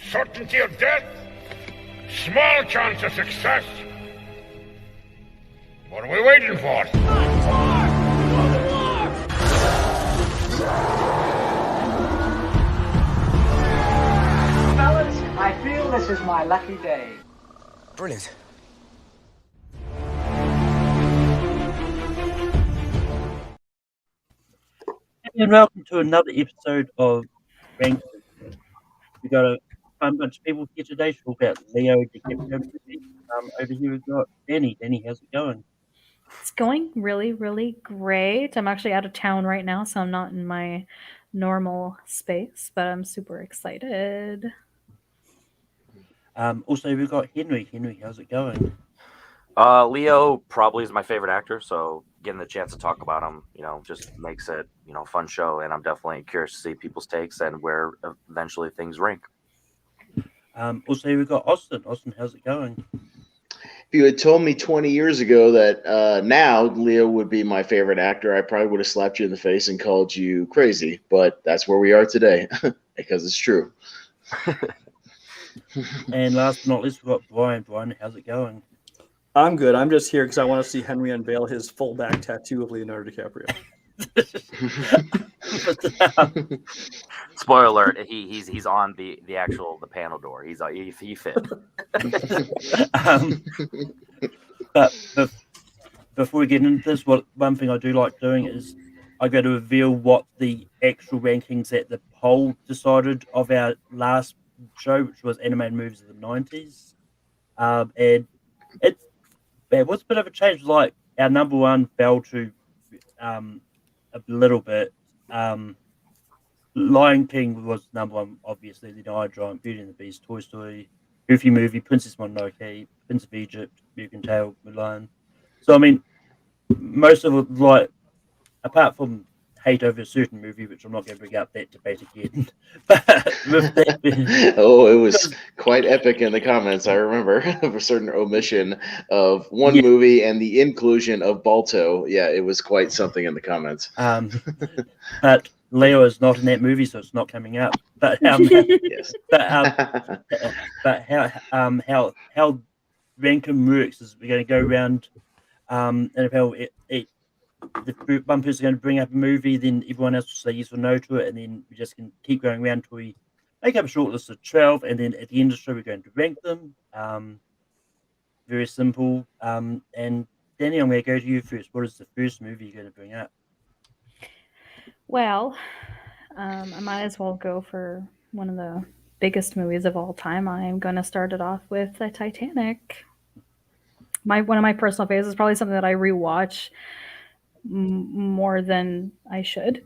Certainty of death, small chance of success. What are we waiting for? Fellas, I feel this is my lucky day. Brilliant. And welcome to another episode of Ranked. We've got a fun bunch of people here today to talk about Leo Dicaprio movie. Over here we've got Danny. Danny, how's it going? It's going really, really great. I'm actually out of town right now, so I'm not in my normal space, but I'm super excited. Also, we've got Henry. Henry, how's it going? Leo probably is my favorite actor, so getting the chance to talk about him, just makes it, a fun show, and I'm definitely curious to see people's takes and where eventually things rank. Also, we've got Austin. Austin, how's it going? If you had told me 20 years ago that now Leo would be my favorite actor, I probably would have slapped you in the face and called you crazy. But that's where we are today because it's true. And last but not least, we've got Brian. Brian, how's it going? I'm good. I'm just here because I want to see Henry unveil his full back tattoo of Leonardo DiCaprio. Spoiler alert: he's on the panel door. He fit. But before we get into this, one thing I do like doing is I go to reveal what the actual rankings that the poll decided of our last show, which was animated movies of the 90s. And it was a bit of a change. Like our number one fell to a little bit. Lion King was number one, obviously. Then I Giant, Beauty and the Beast, Toy Story, Goofy Movie, Princess Mononoke, Prince of Egypt, American Tail, Mulan. So I mean, most of it, like, apart from hate over a certain movie, which I'm not going to bring up that debate again. But with that, it was quite epic in the comments. I remember of a certain omission of one movie and the inclusion of Balto. Yeah, it was quite something in the comments. But Leo is not in that movie, so it's not coming up. But Yes. but how ranking works is we're going to go around, and how the one person's going to bring up a movie, then everyone else will say yes or no to it, and then we just can keep going around until we make up a short list of 12, and then at the end of the show we're going to rank them. Very simple. And Danny, I'm going to go to you first. What is the first movie you're going to bring up? Well, I might as well go for one of the biggest movies of all time. I'm going to start it off with the Titanic. One of my personal favorites is probably something that I rewatch more than I should.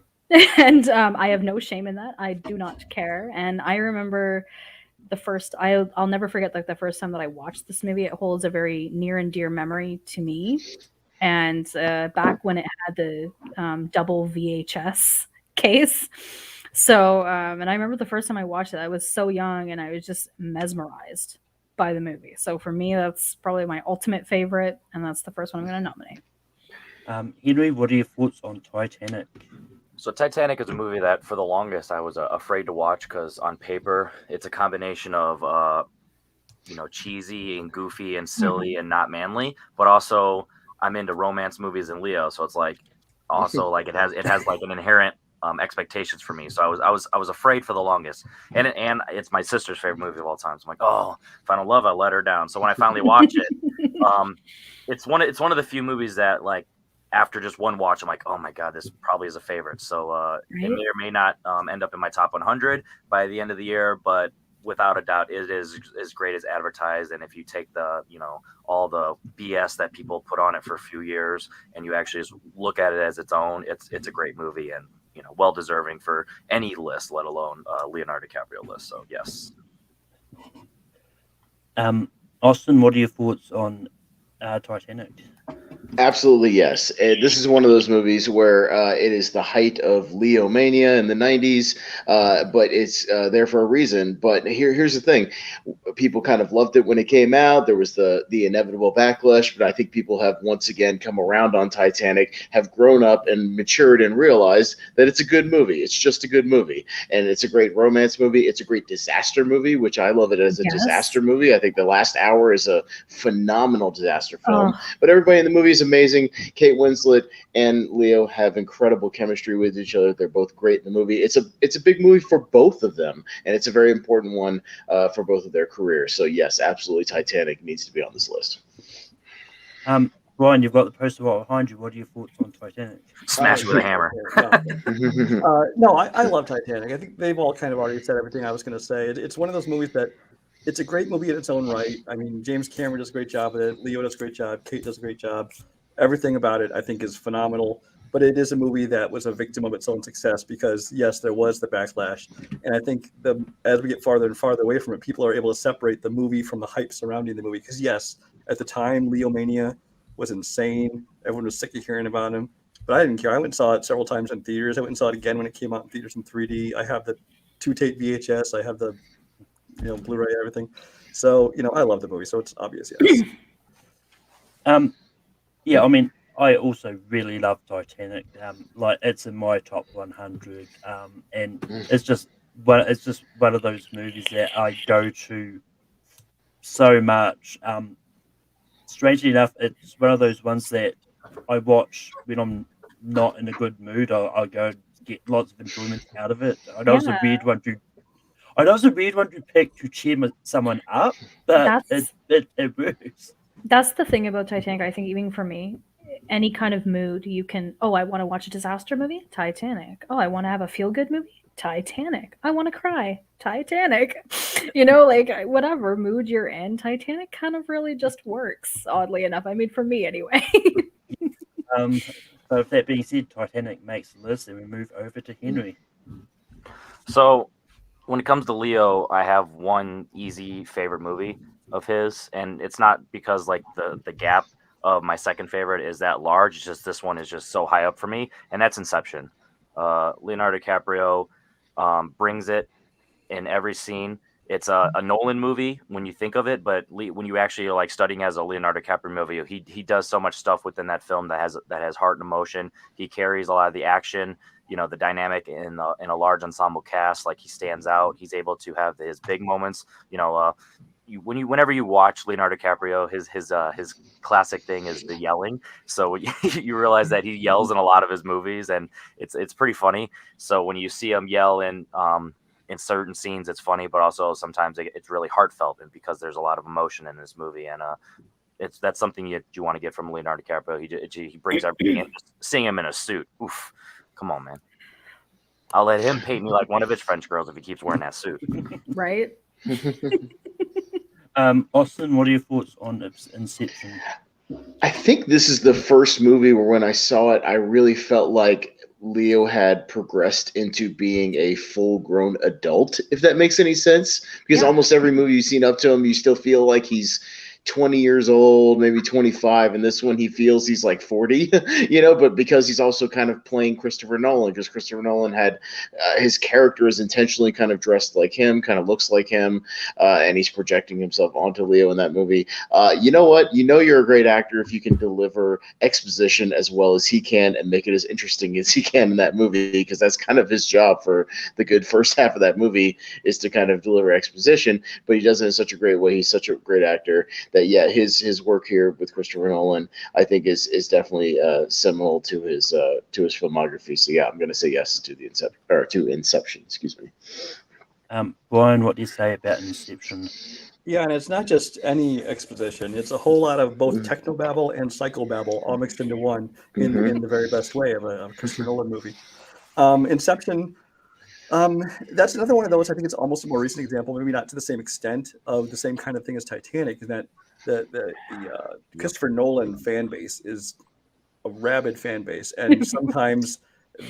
And I have no shame in that. I do not care. And I remember I'll never forget the first time that I watched this movie. It holds a very near and dear memory to me. And back when it had the double VHS case. So, and I remember the first time I watched it, I was so young and I was just mesmerized by the movie. So for me, that's probably my ultimate favorite. And that's the first one I'm going to nominate. Henry, what are your thoughts on Titanic? So Titanic is a movie that for the longest I was afraid to watch because on paper it's a combination of cheesy and goofy and silly and not manly, but also I'm into romance movies and Leo, so it's like also like it has like an inherent expectations for me. So I was afraid for the longest, and it's my sister's favorite movie of all time. So I'm like, oh, if I don't love, I let her down. So when I finally watch it, it's one of the few movies that like. After just one watch, I'm like, oh my God, this probably is a favorite. So it may or may not end up in my top 100 by the end of the year, but without a doubt, it is as great as advertised. And if you take the, all the BS that people put on it for a few years and you actually just look at it as its own, it's a great movie and, well deserving for any list, let alone Leonardo DiCaprio list. So yes. Austin, what are your thoughts on Titanic? Absolutely, yes. This is one of those movies where it is the height of Leo mania in the 90s, but it's there for a reason. But here's the thing. People kind of loved it when it came out. There was the inevitable backlash, but I think people have once again come around on Titanic, have grown up and matured and realized that it's a good movie. It's just a good movie. And it's a great romance movie. It's a great disaster movie, which I love it as a disaster movie. I think the last hour is a phenomenal disaster film. But everybody in the movie is amazing. Kate Winslet and Leo have incredible chemistry with each other. They're both great in the movie. It's a big movie for both of them, and it's a very important one for both of their careers. So yes, absolutely, Titanic needs to be on this list. Brian, you've got the poster right behind you. What are your thoughts on Titanic? Smash it with a hammer. No, I love Titanic. I think they've all kind of already said everything I was going to say. It's one of those movies that it's a great movie in its own right. I mean, James Cameron does a great job with it. Leo does a great job. Kate does a great job. Everything about it, I think, is phenomenal. But it is a movie that was a victim of its own success because, yes, there was the backlash. And I think as we get farther and farther away from it, people are able to separate the movie from the hype surrounding the movie. Because, yes, at the time, Leo Mania was insane. Everyone was sick of hearing about him. But I didn't care. I went and saw it several times in theaters. I went and saw it again when it came out in theaters in 3D. I have the 2-tape VHS. I have the Blu-ray, everything. So, I love the movie. So it's obvious, yes. Yeah, I mean, I also really love Titanic. Like it's in my top 100, and it's just one of those movies that I go to so much. Strangely enough, it's one of those ones that I watch when I'm not in a good mood. I go get lots of enjoyment out of it. I know it's a weird one to pick to cheer someone up, but it works. That's the thing about Titanic, I think, even for me. Any kind of mood you can. Oh, I want to watch a disaster movie. Titanic. Oh, I want to have a feel-good movie. Titanic. I want to cry. Titanic. Like whatever mood you're in, Titanic kind of really just works. Oddly enough, I mean, for me anyway. So with that being said, Titanic makes the list, and we move over to Henry. So when it comes to Leo, I have one easy favorite movie of his, and it's not because like the gap of my second favorite is that large. It's just this one is just so high up for me, and that's Inception. Leonardo DiCaprio brings it in every scene. It's a Nolan movie when you think of it, but when you actually are like studying as a Leonardo DiCaprio movie, he does so much stuff within that film that has heart and emotion. He carries a lot of the action, the dynamic in a large ensemble cast. Like he stands out. He's able to have his big moments. Whenever you watch Leonardo DiCaprio, his classic thing is the yelling. So you realize that he yells in a lot of his movies, and it's pretty funny. So when you see him yell in certain scenes, it's funny, but also sometimes it's really heartfelt, and because there's a lot of emotion in this movie, and that's something you want to get from Leonardo DiCaprio. He brings everything in. Seeing him in a suit, oof, come on, man. I'll let him paint me like one of his French girls if he keeps wearing that suit. Right. Austin, what are your thoughts on Inception? I think this is the first movie where when I saw it, I really felt like Leo had progressed into being a full-grown adult, if that makes any sense. Because almost every movie you've seen up to him, you still feel like he's 20 years old, maybe 25, and this one he feels he's like 40, but because he's also kind of playing Christopher Nolan, because Christopher Nolan had his character is intentionally kind of dressed like him, kind of looks like him, and he's projecting himself onto Leo in that movie. You know what? You're a great actor if you can deliver exposition as well as he can and make it as interesting as he can in that movie, because that's kind of his job for the good first half of that movie is to kind of deliver exposition, but he does it in such a great way. He's such a great actor that his work here with Christopher Nolan, I think is definitely seminal to his filmography. So I'm going to say yes to Inception. Excuse me. Brian, what do you say about Inception? Yeah, and it's not just any exposition. It's a whole lot of both technobabble and psychobabble all mixed into one in the very best way of a Christopher Nolan movie. Inception. That's another one of those. I think it's almost a more recent example, maybe not to the same extent of the same kind of thing as Titanic, is that the Christopher Nolan fan base is a rabid fan base, and sometimes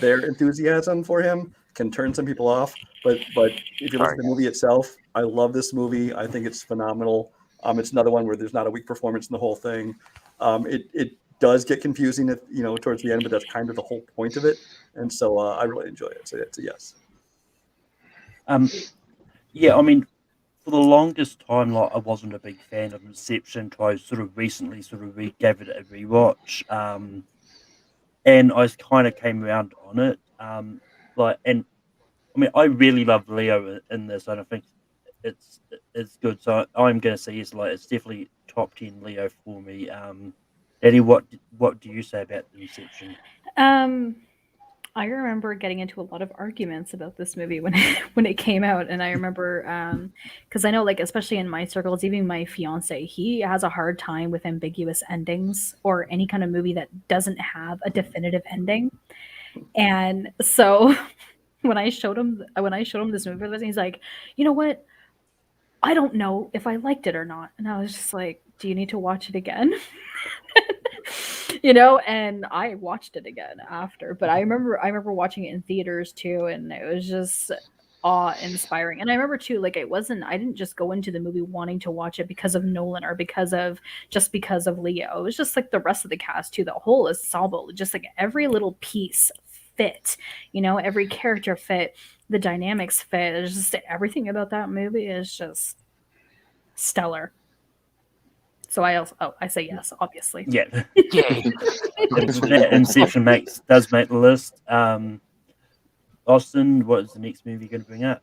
their enthusiasm for him can turn some people off. But if you look at the movie itself, I love this movie. I think it's phenomenal. It's another one where there's not a weak performance in the whole thing. It does get confusing, towards the end, but that's kind of the whole point of it. And so I really enjoy it. So it's a yes. Yeah, I mean, for the longest time, like I wasn't a big fan of Inception. I sort of recently gave it a rewatch, and I kind of came around on it. And I mean, I really love Leo in this, and I think it's good. So I'm going to say yes. Like it's definitely top 10 Leo for me. Eddie, what do you say about Inception? I remember getting into a lot of arguments about this movie when it came out, and I remember because I know, like, especially in my circles, even my fiance, he has a hard time with ambiguous endings or any kind of movie that doesn't have a definitive ending. And so when I showed him this movie, he's like, you know what? I don't know if I liked it or not. And I was just like, do you need to watch it again? And I watched it again after, but I remember watching it in theaters too, and it was just awe-inspiring. And I remember too, like, I didn't just go into the movie wanting to watch it because of Nolan or because of Leo. It was just like the rest of the cast too, the whole ensemble, just like every little piece fit, every character fit, the dynamics fit. It's just everything about that movie is just stellar. So I say yes, obviously. Yeah. Inception does make the list. Austin, what is the next movie you're going to bring up?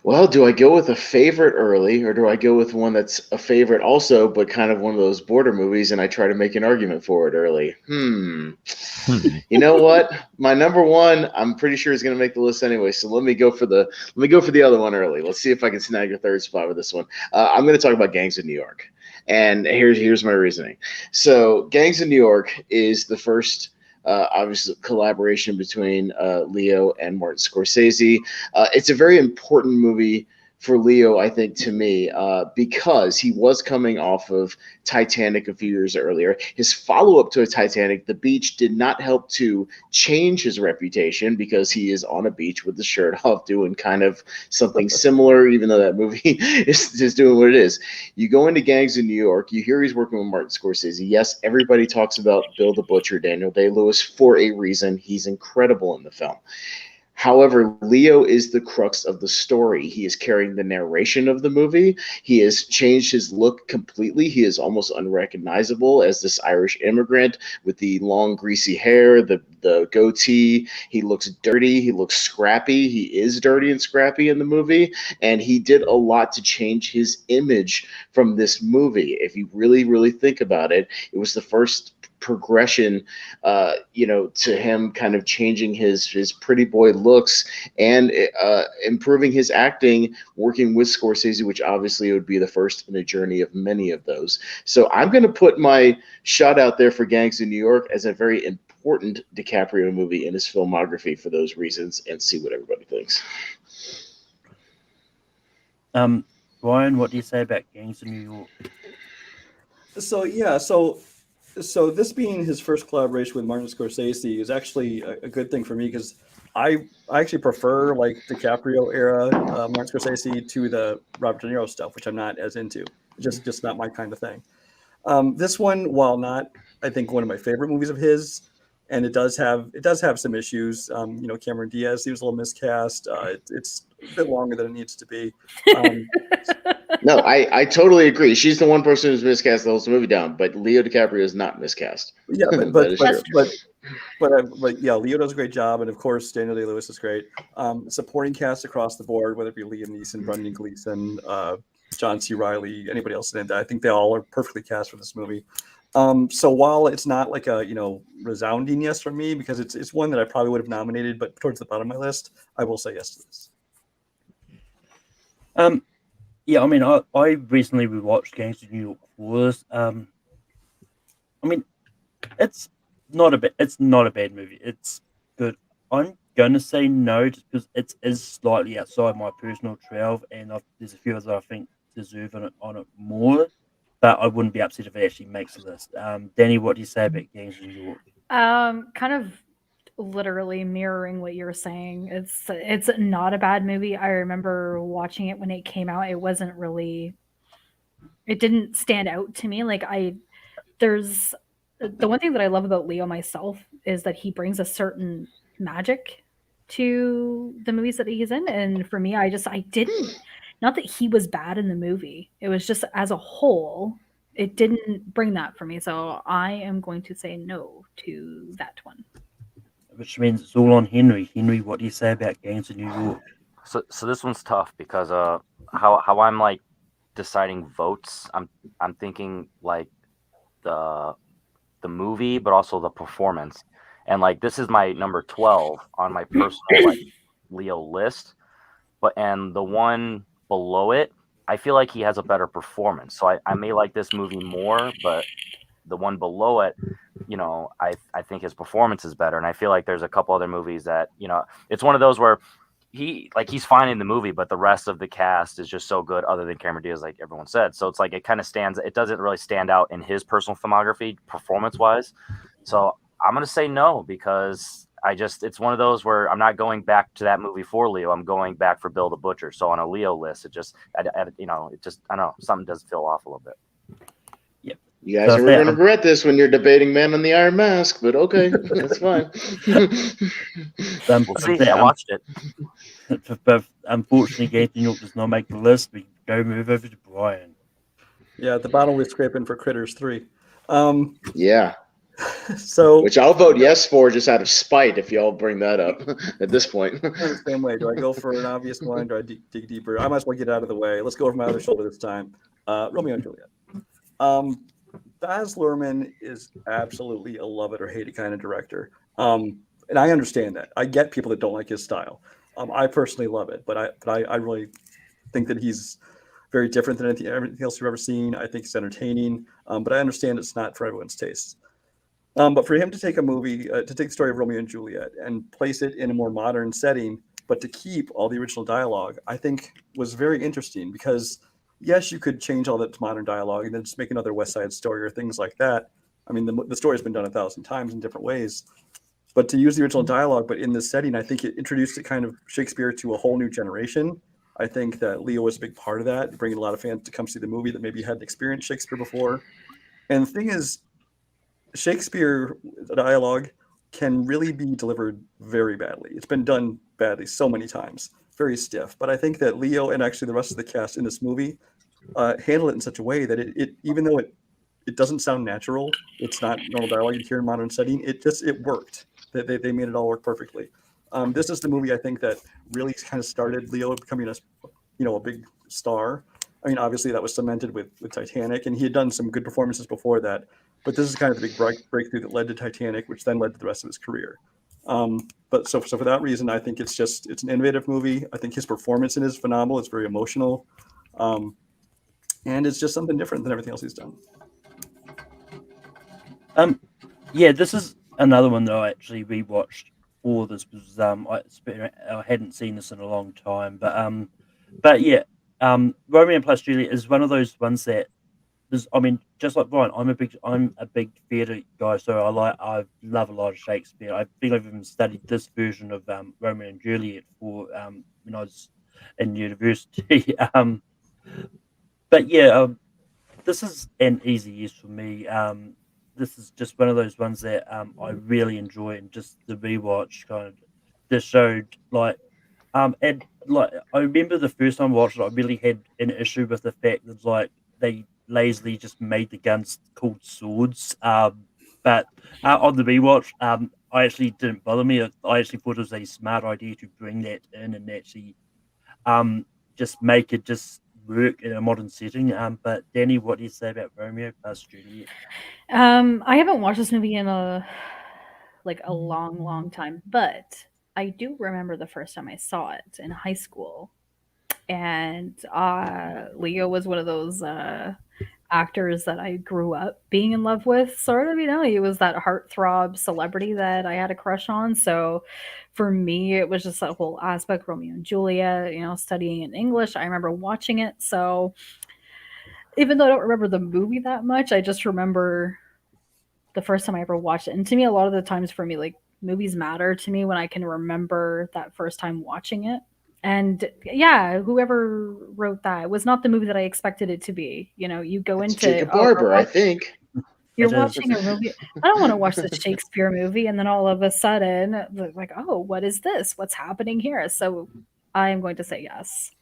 Well, do I go with a favorite early, or do I go with one that's a favorite also, but kind of one of those border movies, and I try to make an argument for it early? You know what? My number one, I'm pretty sure is going to make the list anyway. So let me go for the other one early. Let's see if I can snag a third spot with this one. I'm going to talk about Gangs of New York, and here's my reasoning. So Gangs of New York is the first. Obviously, collaboration between Leo and Martin Scorsese. It's a very important movie for Leo, I think, to me, because he was coming off of Titanic a few years earlier. His follow-up to Titanic, The Beach, did not help to change his reputation because he is on a beach with the shirt off doing kind of something similar, even though that movie is just doing what it is. You go into Gangs in New York, you hear he's working with Martin Scorsese. Yes, everybody talks about Bill the Butcher, Daniel Day-Lewis, for a reason. He's incredible in the film. However, Leo is the crux of the story. He is carrying the narration of the movie. He has changed his look completely. He is almost unrecognizable as this Irish immigrant with the long, greasy hair, the goatee. He looks dirty. He looks scrappy. He is dirty and scrappy in the movie. And he did a lot to change his image from this movie. If you really, really think about it, it was the first progression to him kind of changing his pretty boy looks and improving his acting, working with Scorsese, which obviously would be the first in a journey of many of those. So I'm going to put my shot out there for Gangs of New York as a very important DiCaprio movie in his filmography for those reasons, and see what everybody thinks. Brian, what do you say about Gangs of New York? So this being his first collaboration with Martin Scorsese is actually a good thing for me, because I actually prefer like DiCaprio era Martin Scorsese to the Robert De Niro stuff, which I'm not as into. Just not my kind of thing. This one, while not, I think, one of my favorite movies of his, and it does have some issues. Cameron Diaz, he was a little miscast. It's a bit longer than it needs to be. No, I totally agree. She's the one person who's miscast the whole movie down, but Leo DiCaprio is not miscast. Yeah, but yeah, Leo does a great job, and of course Daniel Day-Lewis is great. Supporting cast across the board, whether it be Liam Neeson, Brendan Gleeson, John C. Reilly, anybody else in it, I think they all are perfectly cast for this movie. So while it's not like a resounding yes from me, because it's one that I probably would have nominated, but towards the bottom of my list, I will say yes to this. Yeah, I mean, I recently rewatched Gangs of New York for this. I mean, it's not a bad movie. It's good. I'm gonna say no, just because it is slightly outside my personal 12, and there's a few others I think deserve on it more. But I wouldn't be upset if it actually makes the list. Danny, what do you say about Gangs of New York? Kind of literally mirroring what you're saying. It's not a bad movie. I remember watching it when it came out. It didn't stand out to me. Like there's the one thing that I love about Leo myself is that he brings a certain magic to the movies that he's in. And for me, I didn't, not that he was bad in the movie. It was just as a whole, it didn't bring that for me. So I am going to say no to that one. Which means it's all on Henry. Henry, what do you say about Gangs of New York? So this one's tough because how I'm like deciding votes. I'm thinking like the movie, but also the performance. And like this is my number 12 on my personal like Leo list. And the one below it, I feel like he has a better performance. So I may like this movie more, but the one below it, you know, I think his performance is better. And I feel like there's a couple other movies that, you know, it's one of those where he's fine in the movie, but the rest of the cast is just so good other than Cameron Diaz, like everyone said. So it's like it doesn't really stand out in his personal filmography performance wise. So I'm going to say no, because it's one of those where I'm not going back to that movie for Leo. I'm going back for Bill the Butcher. So on a Leo list, I don't know, something does feel off a little bit. You guys are going to regret this when you're debating Man in the Iron Mask, but okay, that's fine. We'll see. I watched it. But unfortunately, Gangs of New York does not make the list. We move over to Brian. Yeah, at the bottom we're scraping for Critters 3. Yeah. So, which I'll vote yes for just out of spite if y'all bring that up at this point. The same way. Do I go for an obvious one? Do I dig deeper? I might as well get out of the way. Let's go over my other shoulder this time. Romeo and Juliet. Baz Luhrmann is absolutely a love it or hate it kind of director. And I understand that. I get people that don't like his style. I personally love it, but I really think that he's very different than everything else you've ever seen. I think it's entertaining, but I understand it's not for everyone's taste. But for him to take a movie, to take the story of Romeo and Juliet and place it in a more modern setting, but to keep all the original dialogue, I think was very interesting because, yes, you could change all that to modern dialogue and then just make another West Side Story or things like that. I mean, the story has been done 1,000 times in different ways. But to use the original dialogue, but in this setting, I think it introduced it kind of Shakespeare to a whole new generation. I think that Leo was a big part of that, bringing a lot of fans to come see the movie that maybe hadn't experienced Shakespeare before. And the thing is, Shakespeare dialogue can really be delivered very badly. It's been done badly so many times, very stiff. But I think that Leo and actually the rest of the cast in this movie handle it in such a way that it even though it doesn't sound natural, it's not normal dialogue you hear in a modern setting, it worked. They made it all work perfectly. This is the movie I think that really kind of started Leo becoming a big star. I mean, obviously that was cemented with Titanic, and he had done some good performances before that. But this is kind of the big breakthrough that led to Titanic, which then led to the rest of his career. But so for that reason, I think it's an innovative movie. I think his performance in it is phenomenal. It's very emotional, and it's just something different than everything else he's done. Yeah, this is another one that I actually rewatched for this because I hadn't seen this in a long time. But yeah, Romeo plus Juliet is one of those ones that. I mean, just like Brian, I'm a big theatre guy, so I love a lot of Shakespeare. I think I've even studied this version of Romeo and Juliet for when I was in university. But yeah, this is an easy yes for me. This is just one of those ones that I really enjoy, and just the rewatch kind of just showed and like I remember the first time I watched it, I really had an issue with the fact that they lazily just made the guns called swords. But on the rewatch, I actually didn't bother me. I actually thought it was a smart idea to bring that in and actually just make it just work in a modern setting. But Danny, what do you say about Romeo plus Juliet? I haven't watched this movie in a long time, but I do remember the first time I saw it in high school. And Leo was one of those actors that I grew up being in love with, sort of. He was that heartthrob celebrity that I had a crush on. So for me, it was just that whole aspect, Romeo and Juliet, studying in English. I remember watching it. So even though I don't remember the movie that much, I just remember the first time I ever watched it. And to me, a lot of the times for me, like, movies matter to me when I can remember that first time watching it. And yeah, whoever wrote that was not the movie that I expected it to be. You go into Jacob Barber, I think. You're It is. watching a movie. I don't want to watch this Shakespeare movie, and then all of a sudden, like, oh, what is this? What's happening here? So, I am going to say yes.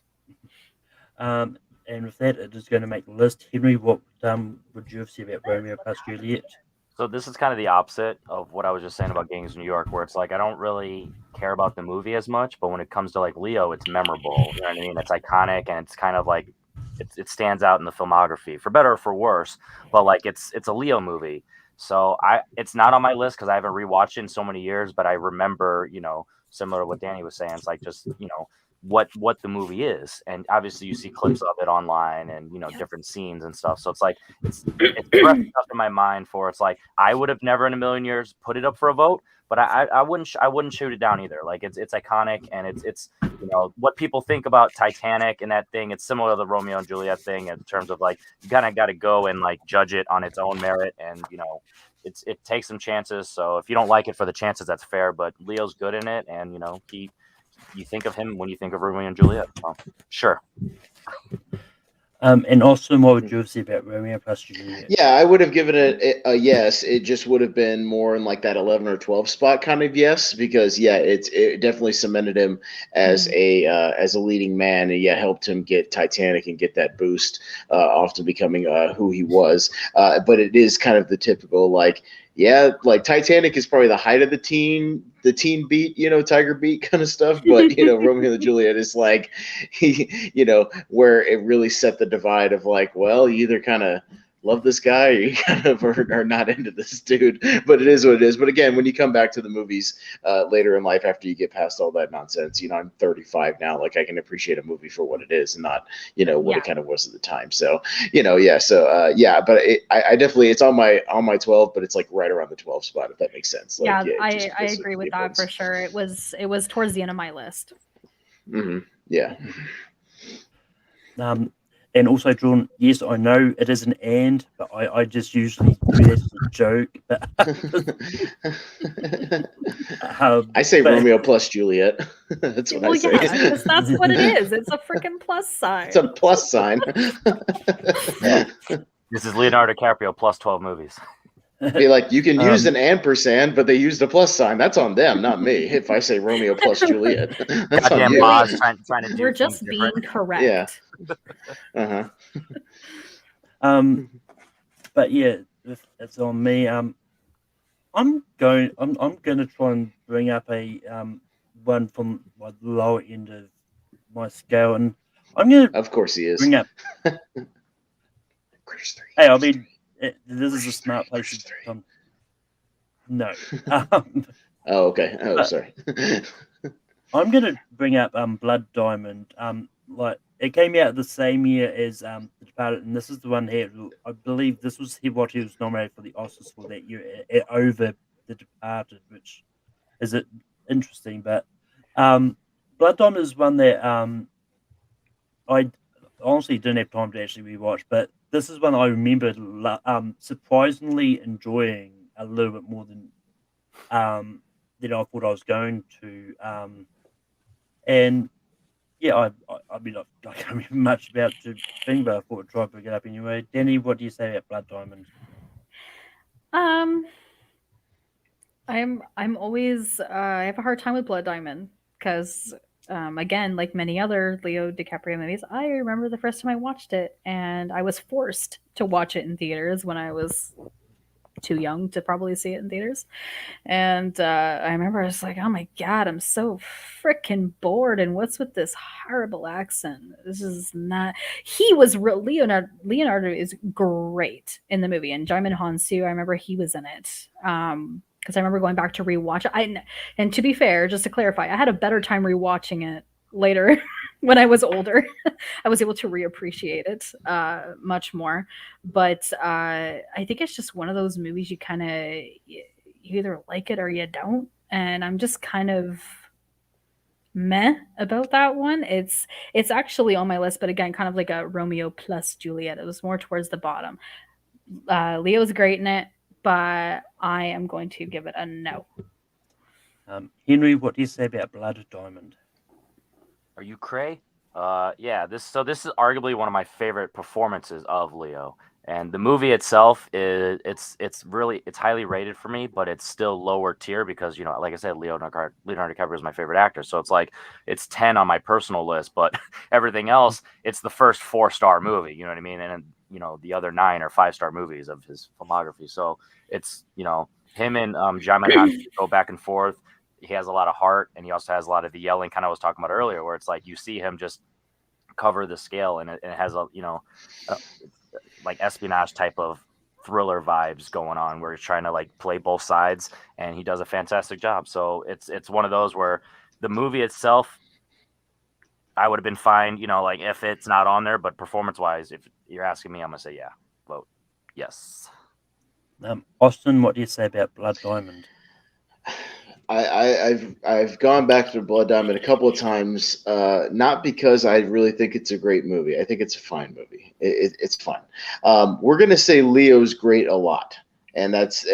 And with that, it is going to make the list. Henry, what would you have said about Romeo plus Juliet? So this is kind of the opposite of what I was just saying about Gangs of New York, where it's like I don't really care about the movie as much, but when it comes to like Leo, it's memorable. You know what I mean? It's iconic, and it's kind of like it stands out in the filmography, for better or for worse. But like it's a Leo movie, so it's not on my list because I haven't rewatched it in so many years. But I remember, similar to what Danny was saying, it's like just what the movie is, and obviously you see clips of it online and different scenes and stuff, so it's like it's fresh enough in my mind for it's like I would have never in a million years put it up for a vote, but I wouldn't shoot it down either. Like it's iconic, and it's what people think about Titanic and that thing. It's similar to the Romeo and Juliet thing in terms of like you kind of got to go and like judge it on its own merit, and it takes some chances. So if you don't like it for the chances, that's fair, but Leo's good in it, and you think of him when you think of Romeo and Juliet. Well, sure. And also, what would you have said about Romeo plus Juliet? Yeah, I would have given it a yes. It just would have been more in like that 11 or 12 spot kind of yes, because it definitely cemented him as a leading man, and helped him get Titanic and get that boost off to becoming who he was. But it is kind of the typical like Titanic is probably the height of the teen beat, Tiger beat kind of stuff. But, Romeo and Juliet is like, where it really set the divide of like, well, you either kind of love this guy or you kind of are not into this dude. But it is what it is. But again, when you come back to the movies later in life, after you get past all that nonsense, I'm 35 now. Like I can appreciate a movie for what it is and not, what it kind of was at the time. So, but I definitely, it's on my 12, but it's like right around the 12 spot, if that makes sense. Like, I agree with that for sure. It was towards the end of my list. Mm-hmm. Yeah. And also, John, yes, I know it is an and, but I just usually do that as a joke. But, I say Romeo plus Juliet. That's what I say. Yeah, that's what it is. It's a freaking plus sign. It's a plus sign. This is Leonardo DiCaprio plus 12 movies. Be like, you can use an ampersand, but they used a plus sign. That's on them, not me. If I say Romeo plus Juliet, that's goddamn on you. boss trying to do. We're just being correct. Yeah. But yeah, it's on me. I'm gonna try and bring up a one from the lower end of my scale, and I'm gonna. Of course, he is. Bring up. Hey, I mean. This is a smart place to come. No. Oh, okay. Oh, sorry. I'm going to bring up Blood Diamond. Like it came out the same year as The Departed, and this is the one here. I believe this was what he was nominated for the Oscars for that year over The Departed, which is interesting. But Blood Diamond is one that I honestly didn't have time to actually rewatch, but this is one I remember surprisingly enjoying a little bit more than I thought I was going to. And yeah, I mean, I can't remember much about the thing, but I thought I'd try to bring it up anyway. Danny, what do you say about Blood Diamond? I'm always I have a hard time with Blood Diamond because again, like many other Leo DiCaprio movies, I remember the first time I watched it, and I was forced to watch it in theaters when I was too young to probably see it in theaters. And I remember I was like, oh my God, I'm so freaking bored. And what's with this horrible accent? This is not. He was real. Leonardo is great in the movie. And Jaimin Hansu, I remember he was in it. Because I remember going back to rewatch it. And to be fair, just to clarify, I had a better time rewatching it later when I was older. I was able to reappreciate it much more. But I think it's just one of those movies you kind of you either like it or you don't. And I'm just kind of meh about that one. It's actually on my list, but again, kind of like a Romeo plus Juliet. It was more towards the bottom. Leo's great in it, but I am going to give it a no. Henry, what do you say about Blood Diamond? Are you cray? Yeah, this is arguably one of my favorite performances of Leo. And the movie itself it's highly rated for me, but it's still lower tier because, like I said, Leonardo DiCaprio is my favorite actor. So it's like it's 10 on my personal list, but everything else, it's the first 4-star movie, you know what I mean? And the other 9 are 5-star movies of his filmography. So it's, him and Djimon Hounsou go back and forth. He has a lot of heart, and he also has a lot of the yelling kind of was talking about earlier, where it's like you see him just cover the scale, and it has like espionage type of thriller vibes going on, where he's trying to like play both sides, and he does a fantastic job. So it's one of those where the movie itself, I would have been fine, like if it's not on there, but performance wise, if you're asking me, I'm gonna say yeah, vote yes. Austin, what do you say about Blood Diamond? I've gone back to Blood Diamond a couple of times, not because I really think it's a great movie. I think it's a fine movie. It's fun. We're gonna say Leo's great a lot, and that's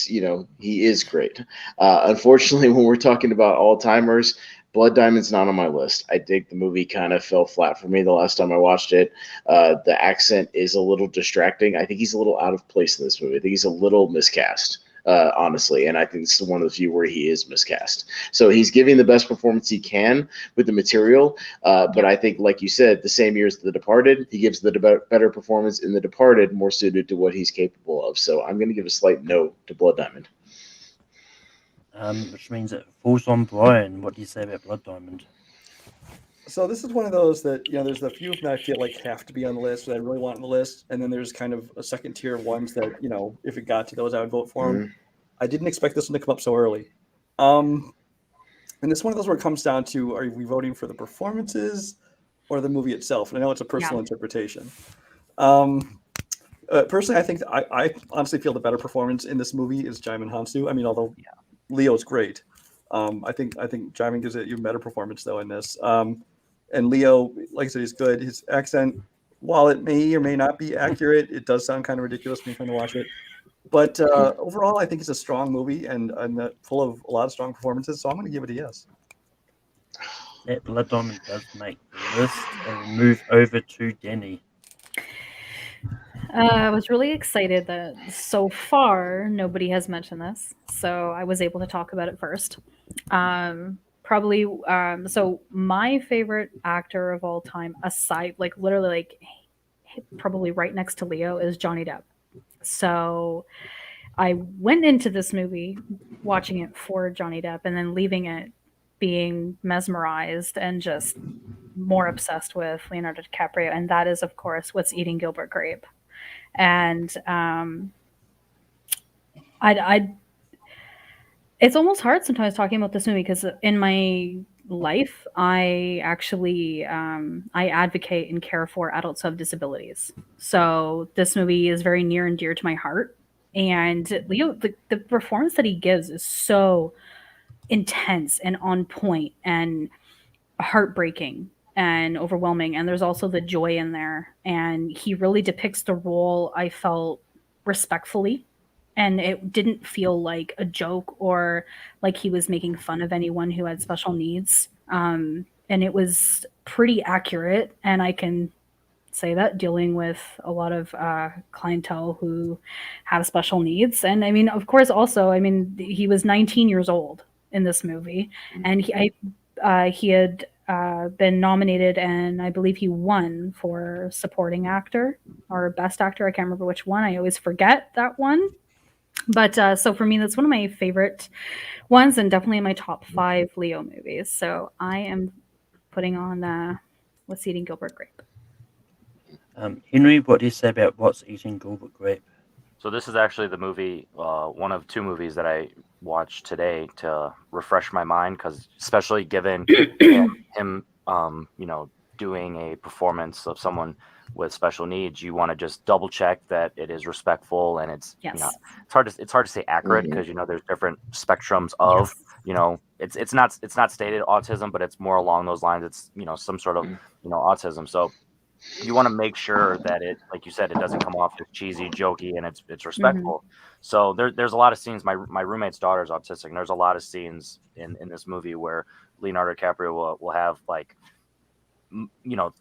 he is great. Unfortunately, when we're talking about all timers, Blood Diamond's not on my list. I think the movie kind of fell flat for me the last time I watched it. The accent is a little distracting. I think he's a little out of place in this movie. I think he's a little miscast. Honestly, and I think this is one of the few where he is miscast. So he's giving the best performance he can with the material, but I think, like you said, the same year as The Departed, he gives the better performance in The Departed, more suited to what he's capable of. So I'm going to give a slight no to Blood Diamond. Which means it falls on Brian. What do you say about Blood Diamond? So this is one of those that, there's a few of them that I feel like have to be on the list that I really want on the list. And then there's kind of a second tier of ones that, if it got to those, I would vote for them. I didn't expect this one to come up so early. And it's one of those where it comes down to, are we voting for the performances or the movie itself? And I know it's a personal interpretation. Personally, I think I honestly feel the better performance in this movie is Djimon Hounsou. I mean, although Leo's great. I think Djimon gives it even better performance though in this. And Leo, like I said, he's good. His accent, while it may or may not be accurate, it does sound kind of ridiculous when you're trying to watch it. But overall, I think it's a strong movie and full of a lot of strong performances. So I'm going to give it a yes. That Blood Diamond does make the list, and we move over to Denny. I was really excited that so far nobody has mentioned this, so I was able to talk about it first. So my favorite actor of all time, aside, like literally, like probably right next to Leo, is Johnny Depp. So I went into this movie watching it for Johnny Depp, and then leaving it being mesmerized and just more obsessed with Leonardo DiCaprio, and that is, of course, What's Eating Gilbert Grape. And it's almost hard sometimes talking about this movie because in my life, I actually I advocate and care for adults who have disabilities. So this movie is very near and dear to my heart. And Leo, the performance that he gives is so intense and on point and heartbreaking and overwhelming, and there's also the joy in there, and he really depicts the role, I felt, respectfully, and it didn't feel like a joke or like he was making fun of anyone who had special needs, and it was pretty accurate, and I can say that dealing with a lot of clientele who have special needs. And I mean, of course, also, I mean, he was 19 years old in this movie, and he had been nominated, and I believe he won for supporting actor or best actor. I can't remember which one. I always forget that one. But so for me, that's one of my favorite ones, and definitely in my top 5 Leo movies. So I am putting on What's Eating Gilbert Grape. Henry, what do you say about What's Eating Gilbert Grape? So this is actually the movie, one of 2 movies that I watched today to refresh my mind, because especially given him doing a performance of someone with special needs, you want to just double check that it is respectful, and it's it's hard to say accurate, because there's different spectrums of it's not stated autism, but it's more along those lines. It's some sort of autism. So you want to make sure that it, like you said, it doesn't come off as cheesy, jokey, and it's respectful. So there's a lot of scenes. My roommate's daughter is autistic, and there's a lot of scenes in this movie where Leonardo DiCaprio will have like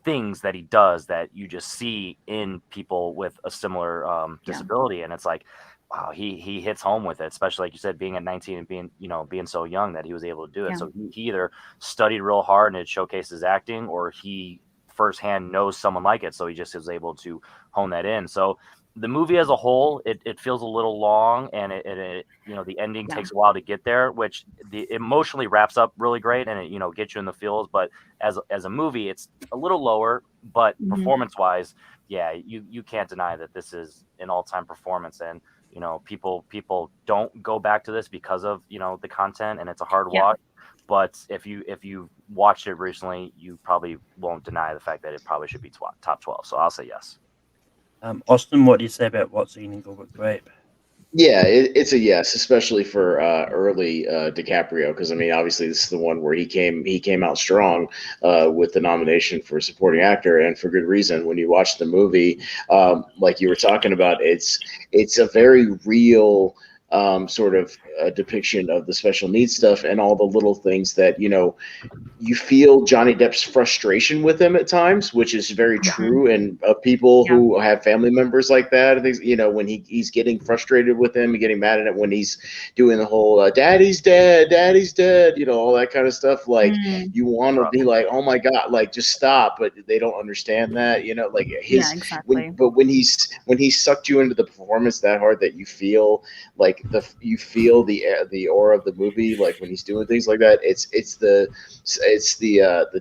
things that he does that you just see in people with a similar disability, and it's like, wow, he hits home with it, especially like you said, being at 19 and being so young that he was able to do it. So he either studied real hard and it showcased his acting, or he firsthand knows someone like it, so he just is able to hone that in. So the movie as a whole, it feels a little long, and it the ending takes a while to get there, which the emotionally wraps up really great, and it gets you in the feels. But as a movie, it's a little lower, but performance wise, you can't deny that this is an all-time performance. And people don't go back to this because of the content, and it's a hard watch. But if you watched it recently, you probably won't deny the fact that it probably should be top 12. So I'll say yes. Austin, what do you say about what's in Gilbert Grape? Yeah, it's a yes, especially for early Dicaprio, because I mean, obviously this is the one where he came out strong with the nomination for supporting actor, and for good reason. When you watch the movie, like you were talking about, it's a very real sort of depiction of the special needs stuff and all the little things that you feel Johnny Depp's frustration with him at times, which is very true. And people who have family members like that, and things, when he's getting frustrated with him and getting mad at it when he's doing the whole daddy's dead, all that kind of stuff. Like you want to be like, oh my God, like just stop. But they don't understand that, like his, when he's sucked you into the performance that hard that you feel like the aura of the movie, like when he's doing things like that, it's the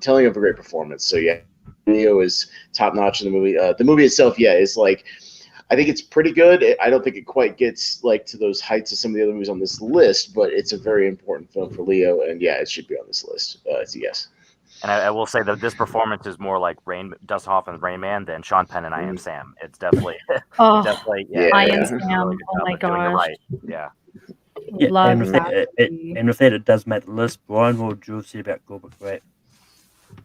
telling of a great performance. So Leo is top notch in the movie. The movie itself, is like, I think it's pretty good. I don't think it quite gets like to those heights of some of the other movies on this list, but it's a very important film for Leo, and it should be on this list. It's a yes. And I will say that this performance is more like Dustin Hoffman's Rain Man than Sean Penn and I Am Sam. It's definitely, I Am Sam. Really oh my gosh. Right. Yeah. Love and with that, it does make the list. Brian, what would you say about Gilbert Grape?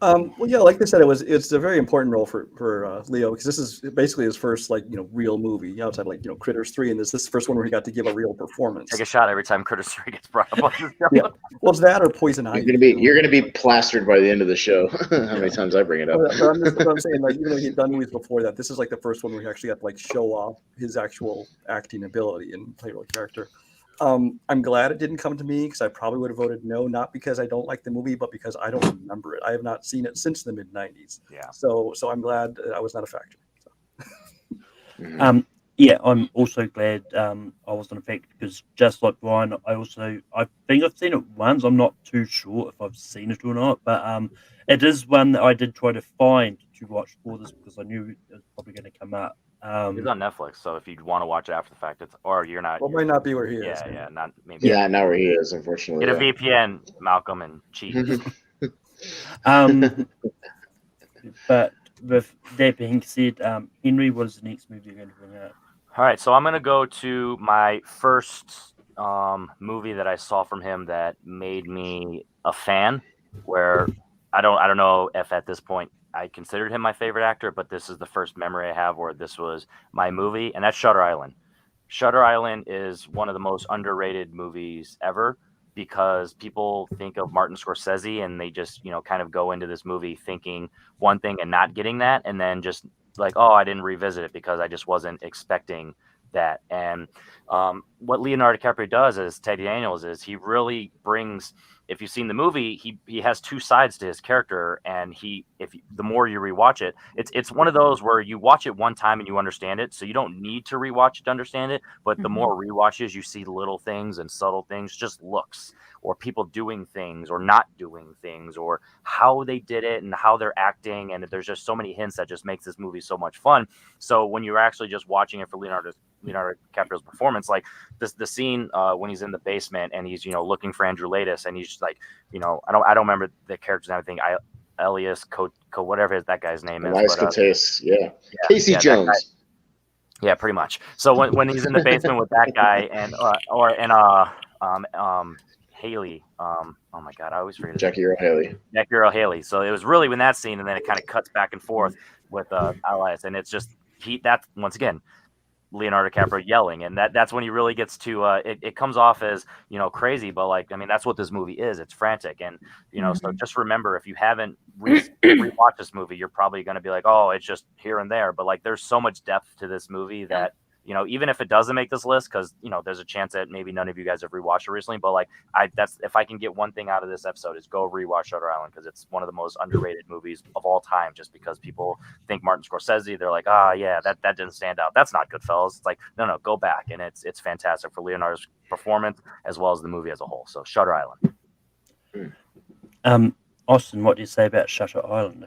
Like I said, it's a very important role for Leo, because this is basically his first real movie outside Critters 3, and this is the first one where he got to give a real performance. Take a shot every time Critters 3 gets brought up on the show. Well, it's that or Poison Ivy. You're gonna be plastered by the end of the show. How many times I bring it up? But I'm saying, like, even though he'd done movies before that, this is like the first one where he actually got to show off his actual acting ability and play a real character. I'm glad it didn't come to me, because I probably would have voted no, not because I don't like the movie, but because I don't remember it. I have not seen it since the mid-90s. Yeah. So I'm glad I was not a factor. I'm also glad I wasn't a factor, because just like Brian, I think I've seen it once. I'm not too sure if I've seen it or not, but it is one that I did try to find to watch for this, because I knew it was probably going to come up. It's on Netflix, so if you want to watch it after the fact, you're not. Well, might not be where he is. Yeah, not maybe. Yeah, not where he is, unfortunately. Get a VPN, Malcolm, and cheat. But with that being said, Henry, what is the next movie you're going to bring up? All right, so I'm going to go to my first movie that I saw from him that made me a fan. Where I don't know if at this point I considered him my favorite actor, but this is the first memory I have where this was my movie, and that's Shutter Island. Shutter Island is one of the most underrated movies ever, because people think of Martin Scorsese and they just, kind of go into this movie thinking one thing and not getting that, and then just like, oh, I didn't revisit it because I just wasn't expecting that. And what Leonardo DiCaprio does as Teddy Daniels is he really brings, if you've seen the movie, he has two sides to his character, and the more you rewatch it, it's one of those where you watch it one time and you understand it, so you don't need to rewatch it to understand it. But the more rewatches, you see little things and subtle things, just looks, or people doing things or not doing things, or how they did it and how they're acting, and there's just so many hints that just makes this movie so much fun. So when you're actually just watching it for Leonardo DiCaprio's performance, like the scene when he's in the basement and he's looking for Andrew Latis, and he's just like, I don't remember the characters and everything. Elias whatever that guy's name is. Elias Cotes, Casey Jones. Yeah, pretty much. So when he's in the basement with that guy and Haley, oh my God, I always forget. Jackie Earle Haley. So it was really when that scene, and then it kind of cuts back and forth with Elias, and it's just that once again. Leonardo DiCaprio yelling, and that's when he really gets to it comes off as, you know, crazy, but like, I mean, that's what this movie is. It's frantic, and you know, so just remember, if you haven't rewatched this movie, you're probably going to be like, oh, it's just here and there, but like, there's so much depth to this movie that, you know, even if it doesn't make this list, because, you know, there's a chance that maybe none of you guys have rewatched it recently, but like, that's, if I can get one thing out of this episode, is go rewatch Shutter Island, because it's one of the most underrated movies of all time. Just because people think Martin Scorsese, they're like, yeah, that didn't stand out, that's not Goodfellas. It's like, no, go back, and it's fantastic for Leonardo's performance as well as the movie as a whole. So Shutter Island. Austin, what do you say about Shutter Island?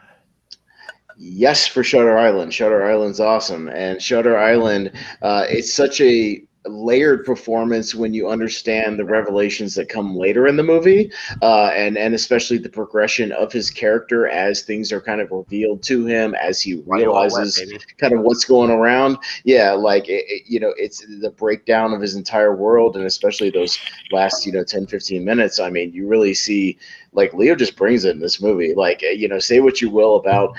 Yes, for Shutter Island. Shutter Island's awesome, and Shutter Island, it's such a layered performance when you understand the revelations that come later in the movie, and especially the progression of his character as things are kind of revealed to him, as he realizes kind of what's going around. Yeah, like you know, it's the breakdown of his entire world, and especially those last 10-15 minutes. I mean, you really see, like, Leo just brings it in this movie. Like, you know, say what you will about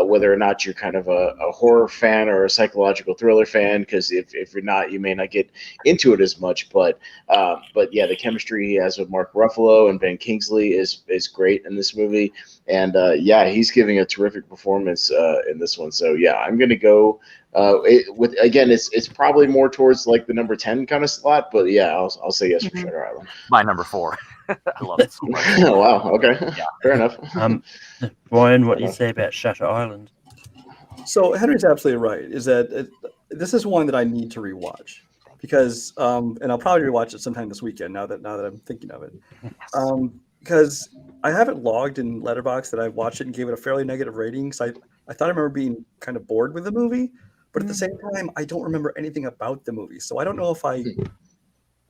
whether or not you're kind of a horror fan or a psychological thriller fan, because if you're not, you may not get into it as much. But yeah, the chemistry he has with Mark Ruffalo and Ben Kingsley is great in this movie. And yeah, he's giving a terrific performance in this one. So yeah, I'm gonna go it's probably more towards like the number 10 kind of slot, but yeah, I'll say yes for Shutter Island. My number 4. I love it so much. Oh wow, okay, yeah, fair enough. Brian, what do you say about Shutter Island? So Henry's absolutely right. Is that this is one that I need to rewatch, because and I'll probably rewatch it sometime this weekend. Now that I'm thinking of it, because I have it logged in Letterboxd that I watched it and gave it a fairly negative rating. So I thought I remember being kind of bored with the movie, but at the same time, I don't remember anything about the movie. So I don't know if I